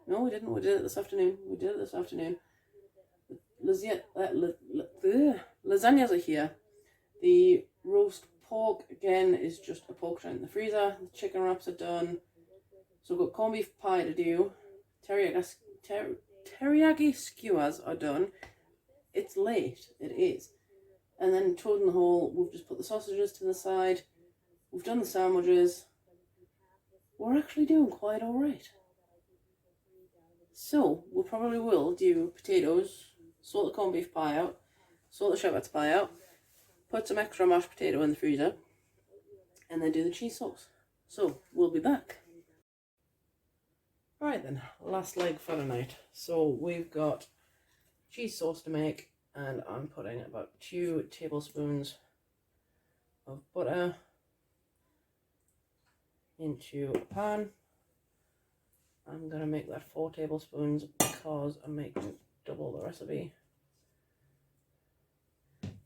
No, we didn't. We did it this afternoon. Lasagnas are here. The roast pork, again, is just a pork joint in the freezer. The chicken wraps are done. So we've got corned beef pie to do. Teriyaki skewers are done. It's late. It is. And then toad in the hole, we've just put the sausages to the side. We've done the sandwiches. We're actually doing quite alright. So, we probably will do potatoes, sort the corned beef pie out, sort the shepherd's pie out, put some extra mashed potato in the freezer, and then do the cheese sauce. So, we'll be back. Alright then, last leg for the night. So, we've got cheese sauce to make. and I'm putting about 2 tablespoons of butter into a pan. I'm going to make that 4 tablespoons because I'm making double the recipe.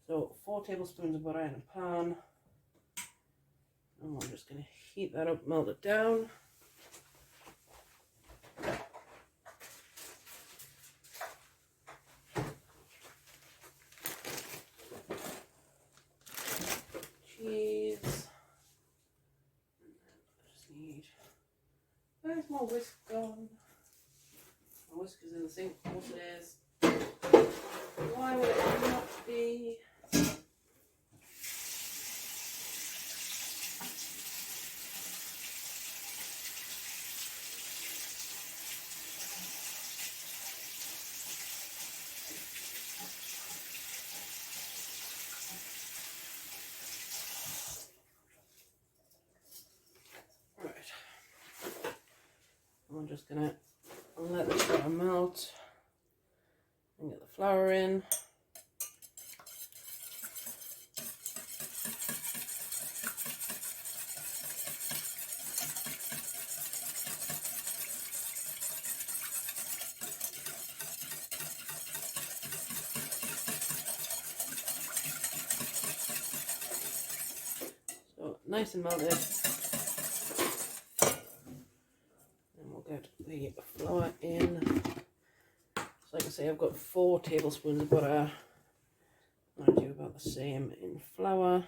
So 4 tablespoons of butter in a pan, and we're just going to heat that up, melt it down. Cheese. I just need, where's my whisk gone? My whisk is in the sink, of course it is. Why would it not be? Right. I'm just gonna let this butter melt and get the flour in. So nice and melted. And we'll get the flour in. So like I say, I've got 4 tablespoons of butter. I do about the same in flour.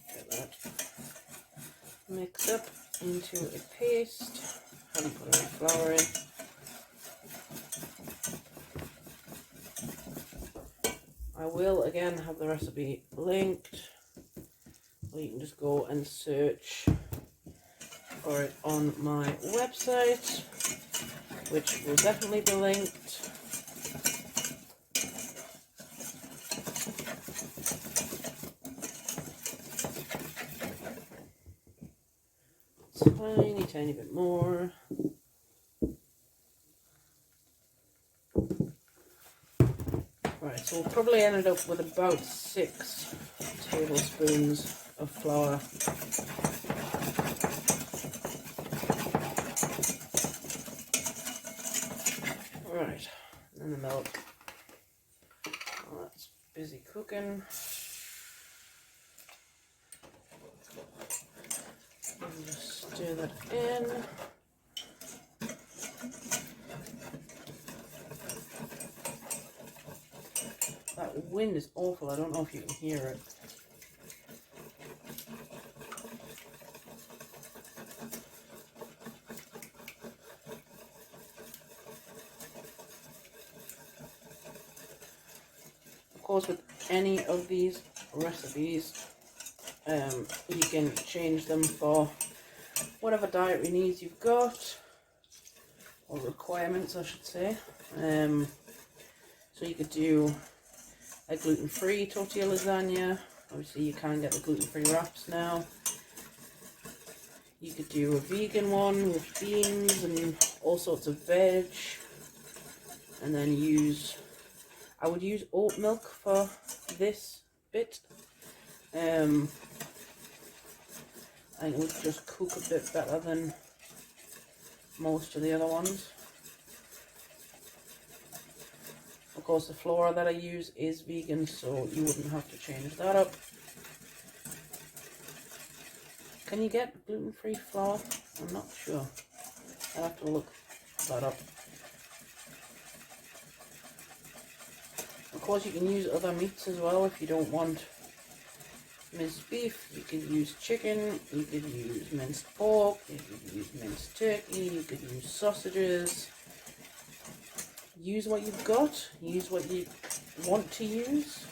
Get that mixed up into a paste. Haven't put any flour in. I will again have the recipe linked, or you can just go and search for it on my website, which will definitely be linked. Tiny bit more. Right, so we'll probably ended up with about 6 tablespoons of flour. Right, and then the milk. Well, that's busy cooking. And just stir that in. That wind is awful. I don't know if you can hear it. Of course, with any of these recipes, you can change them for whatever dietary needs you've got, or requirements I should say. So you could do a gluten-free tortilla lasagna. Obviously you can get the gluten-free wraps now. You could do a vegan one with beans and all sorts of veg, and then I would use oat milk for this bit. And it would just cook a bit better than most of the other ones. Of course, the flour that I use is vegan, so you wouldn't have to change that up. Can you get gluten-free flour? I'm not sure. I'll have to look that up. Of course, you can use other meats as well if you don't want minced beef. You could use chicken, you could use minced pork, you could use minced turkey, you could use sausages. Use what you've got, use what you want to use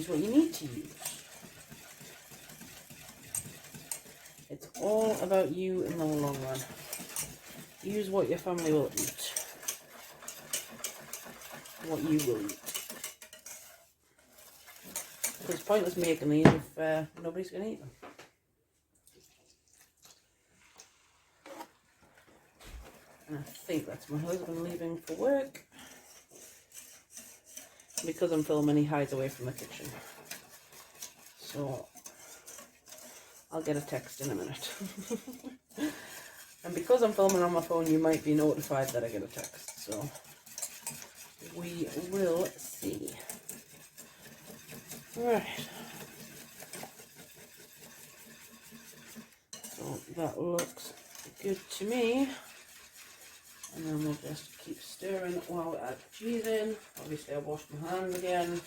what you need to use. It's all about you in the long run. Use what your family will eat. What you will eat. Because it's pointless making these if nobody's going to eat them. And I think that's my husband leaving for work. Because I'm filming, he hides away from the kitchen. So I'll get a text in a minute. And because I'm filming on my phone, you might be notified that I get a text. So we will see. Right. So that looks good to me. And then we'll just keep stirring while we add cheese in. Obviously, I washed my hands again.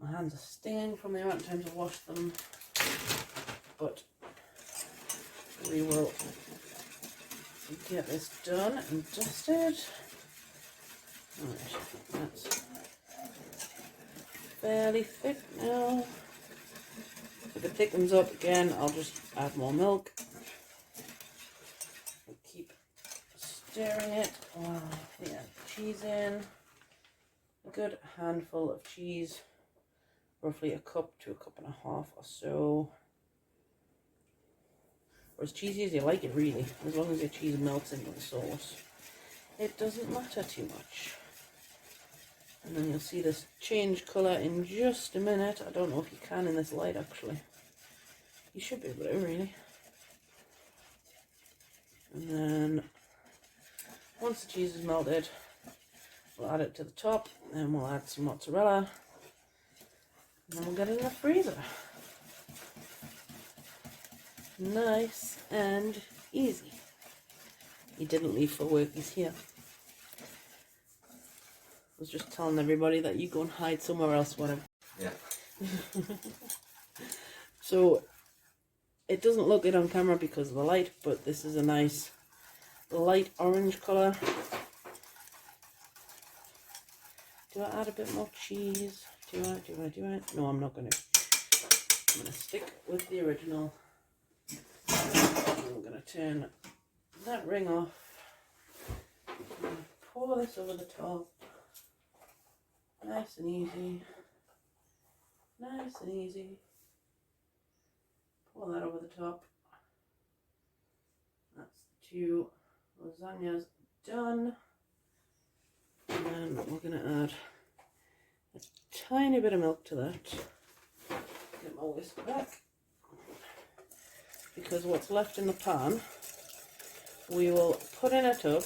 My hands are stinging from the amount of times I've washed them. But we will get this done and dusted. Alright, that's fairly thick now. If it thickens up again, I'll just add more milk. And keep stirring it while we add cheese in. A good handful of cheese, roughly a cup to a cup and a half or so. Or as cheesy as you like it, really, as long as your cheese melts into the sauce. It doesn't matter too much. And then you'll see this change colour in just a minute. I don't know if you can in this light, actually. You should be able to, really. And then, once the cheese is melted, we'll add it to the top. Then we'll add some mozzarella. And then we'll get it in the freezer. Nice and easy. He didn't leave for work, he's here. I was just telling everybody that you go and hide somewhere else, whatever. Yeah. So, it doesn't look good on camera because of the light, but this is a nice light orange colour. Do I add a bit more cheese? Do I? No, I'm not going to. I'm going to stick with the original. I'm going to turn that ring off. Pour this over the top. Nice and easy. Nice and easy. Pour that over the top. That's the two lasagnas done. And then we're going to add a tiny bit of milk to that. Get my whisk back. Because what's left in the pan, we will put in a tub,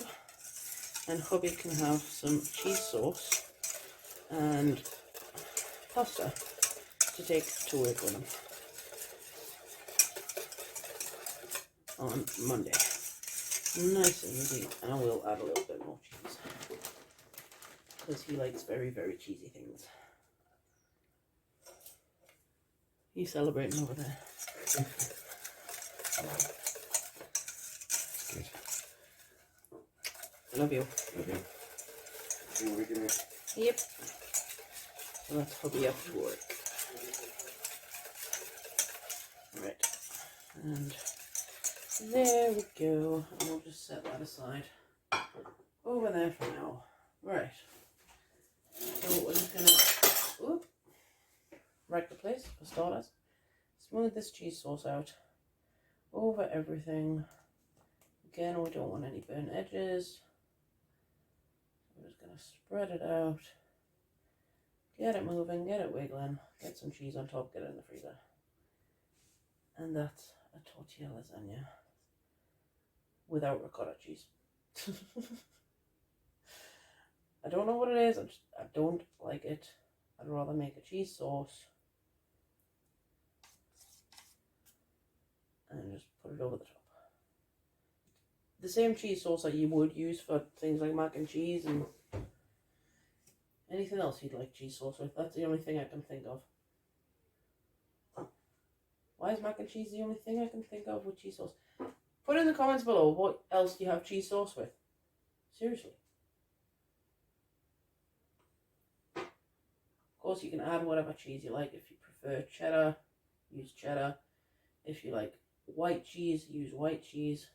and hubby can have some cheese sauce and pasta to take to work with him on Monday. Nice and easy, and I will add a little bit more cheese because he likes very, very cheesy things. You celebrating over there? Good. Love you. Love you. See what we can do. Yep. So that's hubby up to work. Right. And there we go. And we'll just set that aside over there for now. Right. So we're just gonna right the place for starters. Smooth this cheese sauce out over everything. Again, we don't want any burnt edges. We're just going to spread it out. Get it moving, get it wiggling. Get some cheese on top, get it in the freezer. And that's a tortilla lasagna without ricotta cheese. I don't know what it is, I don't like it. I'd rather make a cheese sauce and just put it over the top. The same cheese sauce that you would use for things like mac and cheese and anything else you'd like cheese sauce with. That's the only thing I can think of. Why is mac and cheese the only thing I can think of with cheese sauce? Put in the comments below what else do you have cheese sauce with. Seriously. Of course, you can add whatever cheese you like. If you prefer cheddar, use cheddar. If you like white cheese, use white cheese.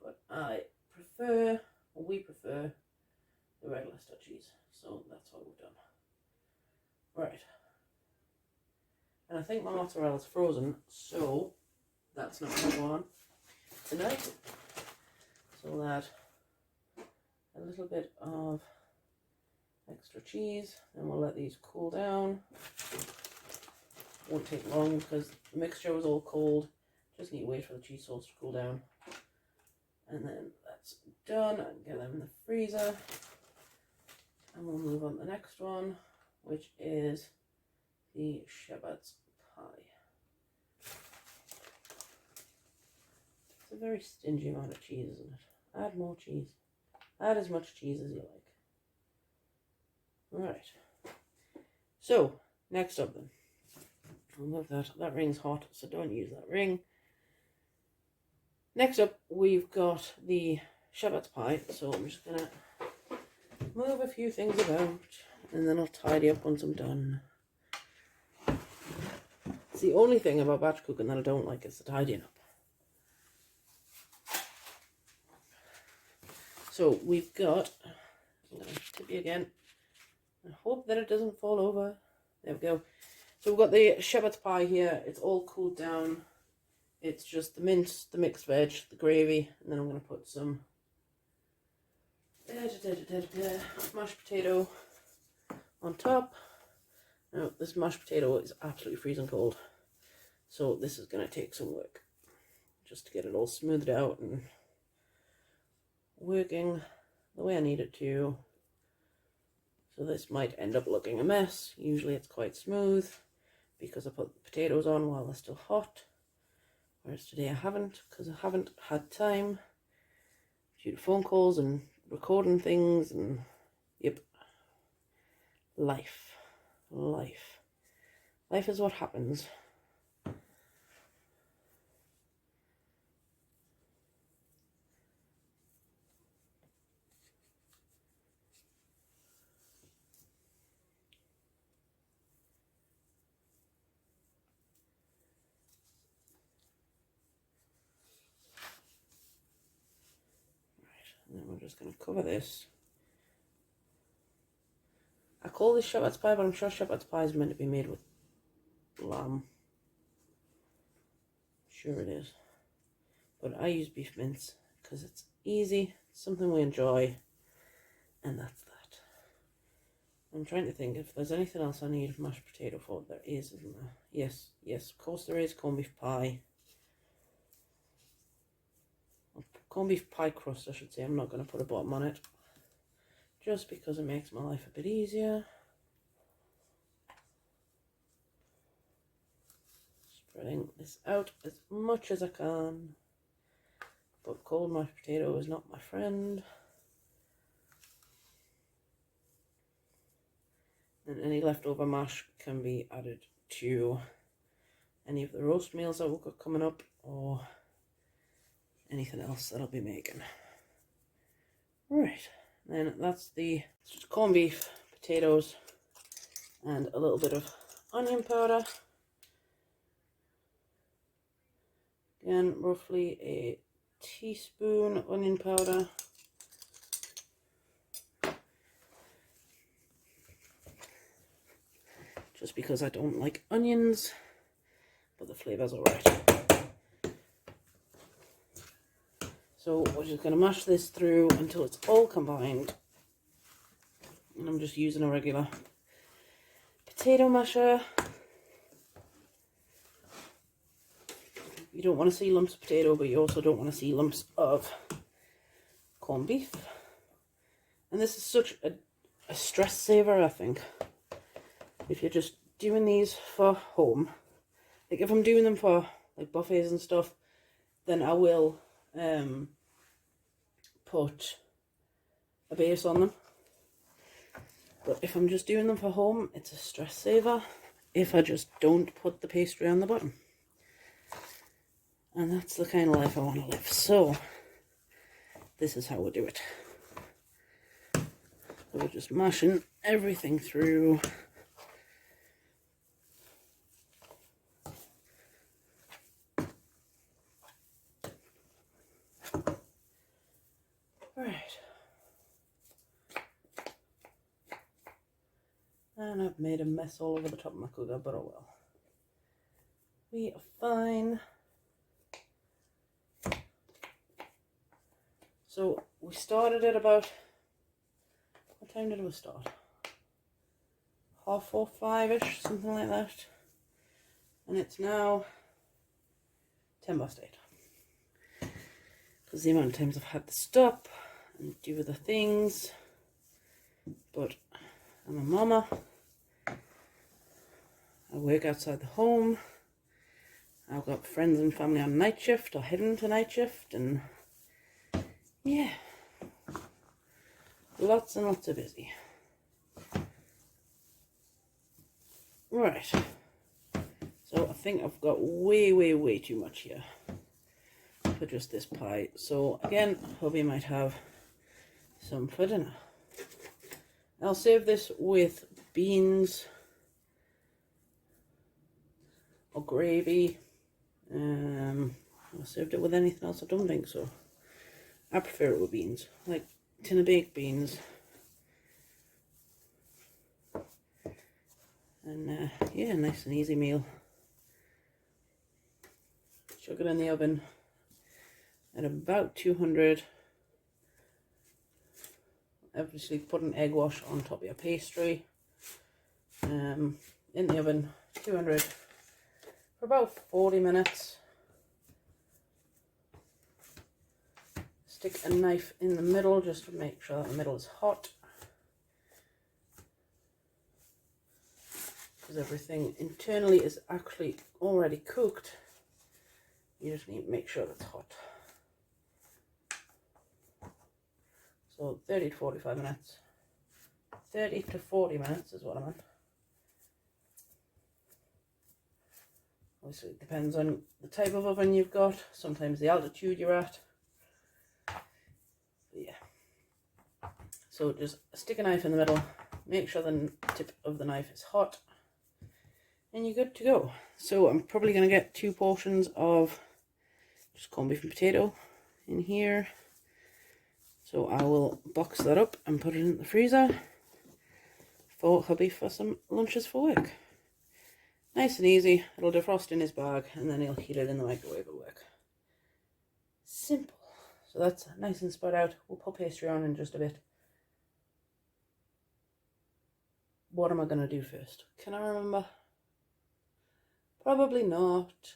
But we prefer the red Leicester cheese. So that's what we've done. Right. And I think my mozzarella's frozen, so that's not going to go on. tonight, so that a little bit of extra cheese, and we'll let these cool down. Won't take long because the mixture was all cold. Just need to wait for the cheese sauce to cool down. And then that's done. I can get them in the freezer. And we'll move on to the next one, which is the shepherd's pie. It's a very stingy amount of cheese, isn't it? Add more cheese. Add as much cheese as you like. Alright. So, next up then. I'll move that. That ring's hot, so don't use that ring. Next up, we've got the shepherd's pie. So I'm just going to move a few things about, and then I'll tidy up once I'm done. It's the only thing about batch cooking that I don't like is the tidying up. So we've got, I'm going to tip you again. I hope that it doesn't fall over. There we go. So we've got the shepherd's pie here. It's all cooled down. It's just the mince, the mixed veg, the gravy, and then I'm going to put some mashed potato on top. Now, this mashed potato is absolutely freezing cold, so this is going to take some work just to get it all smoothed out and working the way I need it to. So this might end up looking a mess. Usually it's quite smooth because I put the potatoes on while they're still hot. Whereas today I haven't, because I haven't had time due to phone calls and recording things and, yep. Life is what happens. And then we're just going to cover this. I call this shepherd's pie, but I'm sure shepherd's pie is meant to be made with lamb. Sure it is. But I use beef mince because it's easy, it's something we enjoy, and that's that. I'm trying to think if there's anything else I need mashed potato for. There is, isn't there? Yes, of course there is. Corned beef pie. Corned beef pie crust, I should say. I'm not going to put a bottom on it, just because it makes my life a bit easier. Spreading this out as much as I can, but cold mashed potato is not my friend. And any leftover mash can be added to any of the roast meals that we've got coming up, or anything else that I'll be making. Right, then that's the corned beef, potatoes, and a little bit of onion powder. Again, roughly a teaspoon of onion powder. Just because I don't like onions, but the flavour's alright. So we're just going to mash this through until it's all combined. And I'm just using a regular potato masher. You don't want to see lumps of potato, but you also don't want to see lumps of corned beef. And this is such a stress saver, I think. If you're just doing these for home, like if I'm doing them for like buffets and stuff, then I will put a base on them. But if I'm just doing them for home, it's a stress saver if I just don't put the pastry on the bottom. And that's the kind of life I want to live. So this is how we do it. So we're just mashing everything through. Right. And I've made a mess all over the top of my cooker, but oh well. We are fine. So we started at about, what time did we start? 4:30, 5ish, something like that. And it's now 8:10. Because the amount of times I've had to stop and do other things. But I'm a mama. I work outside the home. I've got friends and family on night shift or heading to night shift, and yeah, lots and lots of busy. Right, so I think I've got way too much here for just this pie. So again, hubby might have some for dinner. I'll serve this with beans or gravy. I served it with anything else, I don't think so. I prefer it with beans, like tin of baked beans. And yeah, nice and easy meal. Chuck it in the oven at about 200. Obviously put an egg wash on top of your pastry. In the oven, 200 for about 40 minutes. Stick a knife in the middle just to make sure that the middle is hot. Because everything internally is actually already cooked. You just need to make sure it's hot. So 30 to 45 minutes. 30 to 40 minutes is what I meant. Obviously it depends on the type of oven you've got, sometimes the altitude you're at. But yeah. So just stick a knife in the middle, make sure the tip of the knife is hot, and you're good to go. So I'm probably going to get 2 portions of just corned beef and potato in here. So I will box that up and put it in the freezer for hubby for some lunches for work. Nice and easy. It'll defrost in his bag and then he'll heat it in the microwave at work. Simple. So that's nice and spread out. We'll put pastry on in just a bit. What am I going to do first? Can I remember? Probably not.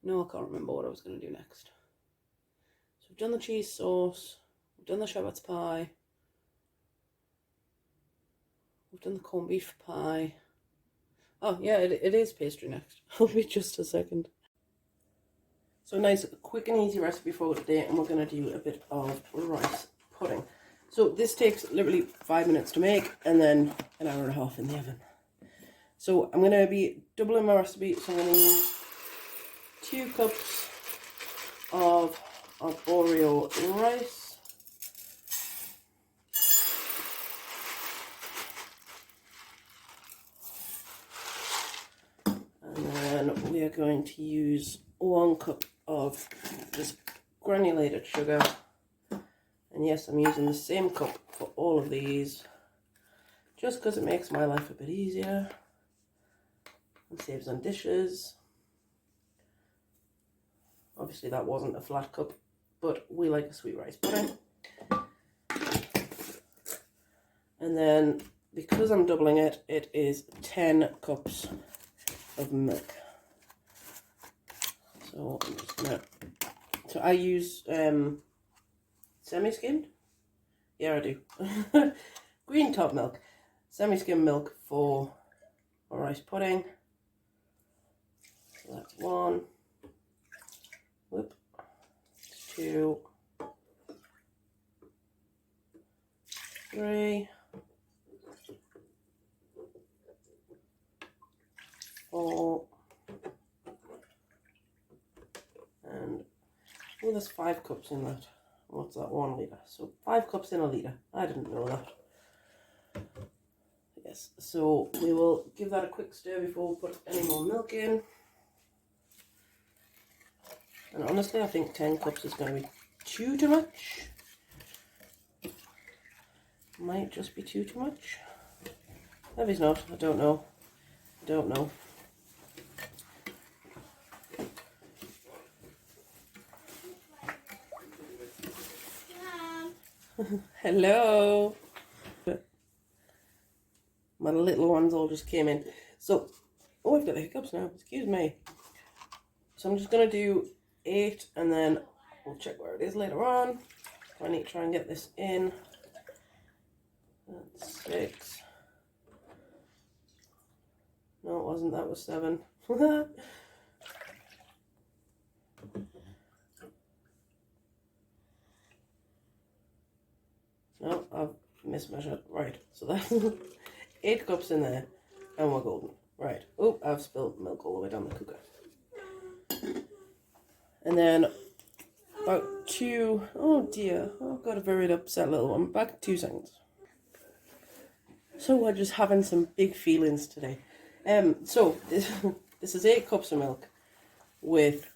No, I can't remember what I was going to do next. So we've done the cheese sauce. We've done the shepherd's pie. We've done the corned beef pie. Oh yeah, it is pastry next. I'll be just a second. So nice, quick and easy recipe for today, and we're going to do a bit of rice pudding. So this takes literally 5 minutes to make, and then an hour and a half in the oven. So I'm going to be doubling my recipe, so I'm going to use 2 cups of arborio rice. We are going to use 1 cup of just granulated sugar, and yes, I'm using the same cup for all of these just because it makes my life a bit easier and saves on dishes. Obviously that wasn't a flat cup, but we like a sweet rice pudding. And then because I'm doubling it, it is 10 cups of milk. So I'm just gonna, so I use semi-skimmed, yeah I do, green top milk, semi-skimmed milk for rice pudding. So that's 1, whoop, 2, 3, 4, and oh, there's 5 cups in that. What's that, 1 litre? So 5 cups in a litre. I didn't know that. Yes, so we will give that a quick stir before we put any more milk in. And honestly, I think 10 cups is going to be too much. Might just be too much. Maybe it's not. I don't know. Don't know. Hello. My little ones all just came in. So, oh, I've got the hiccups now. Excuse me. So I'm just going to do 8 and then we'll check where it is later on. I need to try and get this in. That's 6. No, it wasn't. That was 7. No, I've mismeasured. Right, so that's 8 cups in there and we're golden. Right. Oh, I've spilled milk all the way down the cooker. And then about 2, oh dear, I've got a very upset little one. Back 2 seconds. So we're just having some big feelings today. So this is 8 cups of milk with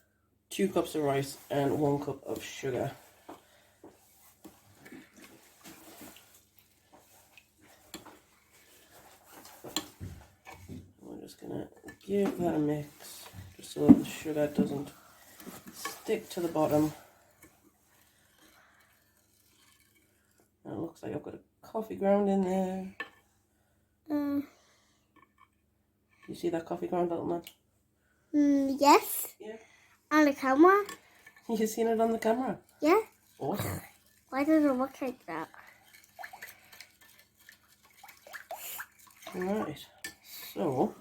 2 cups of rice and 1 cup of sugar. We're just gonna give that a mix just so that the sugar doesn't stick to the bottom. And it looks like I've got a coffee ground in there. You see that coffee ground, little man? Yes. Yeah. On the camera? You seen it on the camera? Yeah. Awesome. Why does it look like that? Right. So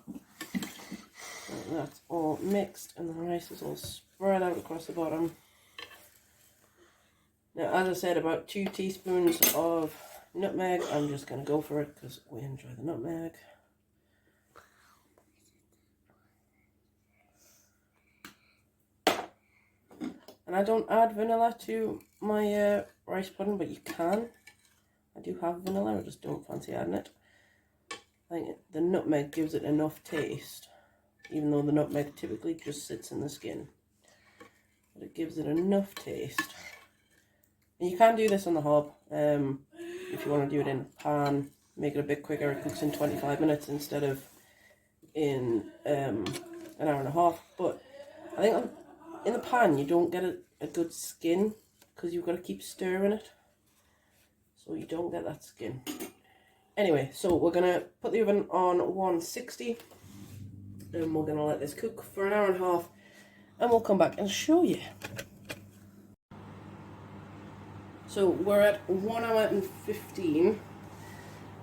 that's all mixed and the rice is all spread out across the bottom. Now, as I said, about 2 teaspoons of nutmeg. I'm just going to go for it because we enjoy the nutmeg. And I don't add vanilla to my rice pudding, but you can. I do have vanilla, I just don't fancy adding it. I think the nutmeg gives it enough taste, even though the nutmeg typically just sits in the skin. But it gives it enough taste. And you can do this on the hob if you want to do it in a pan, make it a bit quicker. It cooks in 25 minutes instead of in an hour and a half. But I think in the pan you don't get a good skin because you've got to keep stirring it. So you don't get that skin. Anyway, so we're going to put the oven on 160 and we're going to let this cook for an hour and a half and we'll come back and show you. So we're at 1 hour and 15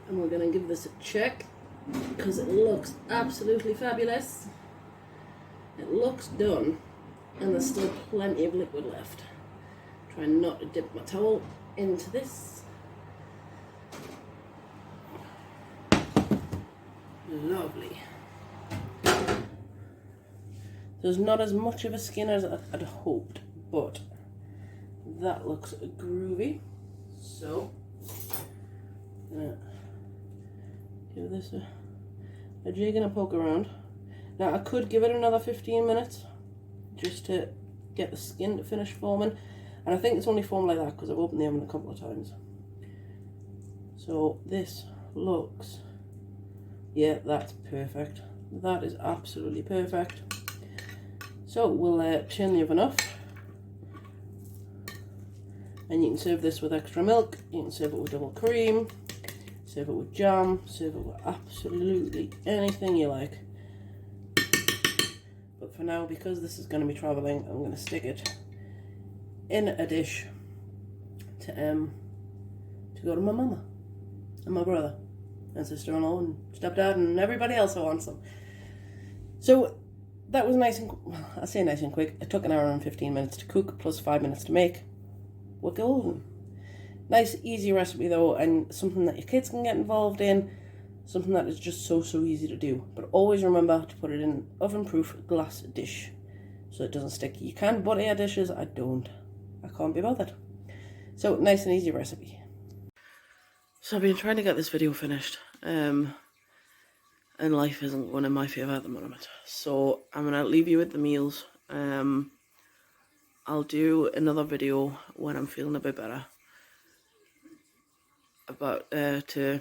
and we're going to give this a check because it looks absolutely fabulous. It looks done and there's still plenty of liquid left. Trying not to dip my towel into this. Lovely. There's not as much of a skin as I'd hoped, but that looks groovy. So, give this a jig and a poke around. Now I could give it another 15 minutes just to get the skin to finish forming, and I think it's only formed like that because I've opened the oven a couple of times. So this looks, yeah, that's perfect. That is absolutely perfect. So we'll turn the oven off. And you can serve this with extra milk, you can serve it with double cream, serve it with jam, serve it with absolutely anything you like. But for now, because this is going to be travelling, I'm going to stick it in a dish to go to my mama and my brother and sister-in-law and stepdad and everybody else who wants them. So that was nice and, well, I say nice and quick. It took an hour and 15 minutes to cook plus 5 minutes to make. We're golden. Nice, easy recipe though, and something that your kids can get involved in, something that is just so easy to do. But always remember to put it in an oven-proof glass dish so it doesn't stick. You can butter your dishes, I can't be bothered. So, nice and easy recipe. So I've been trying to get this video finished, and life isn't going in my favour at the moment. So I'm going to leave you with the meals. I'll do another video when I'm feeling a bit better about to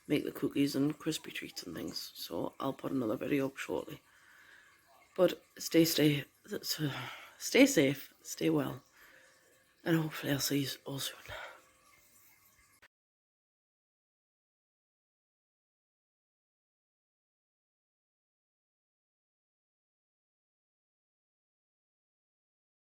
make the cookies and crispy treats and things. So I'll put another video up shortly. But stay safe, stay well, And hopefully I'll see you all soon.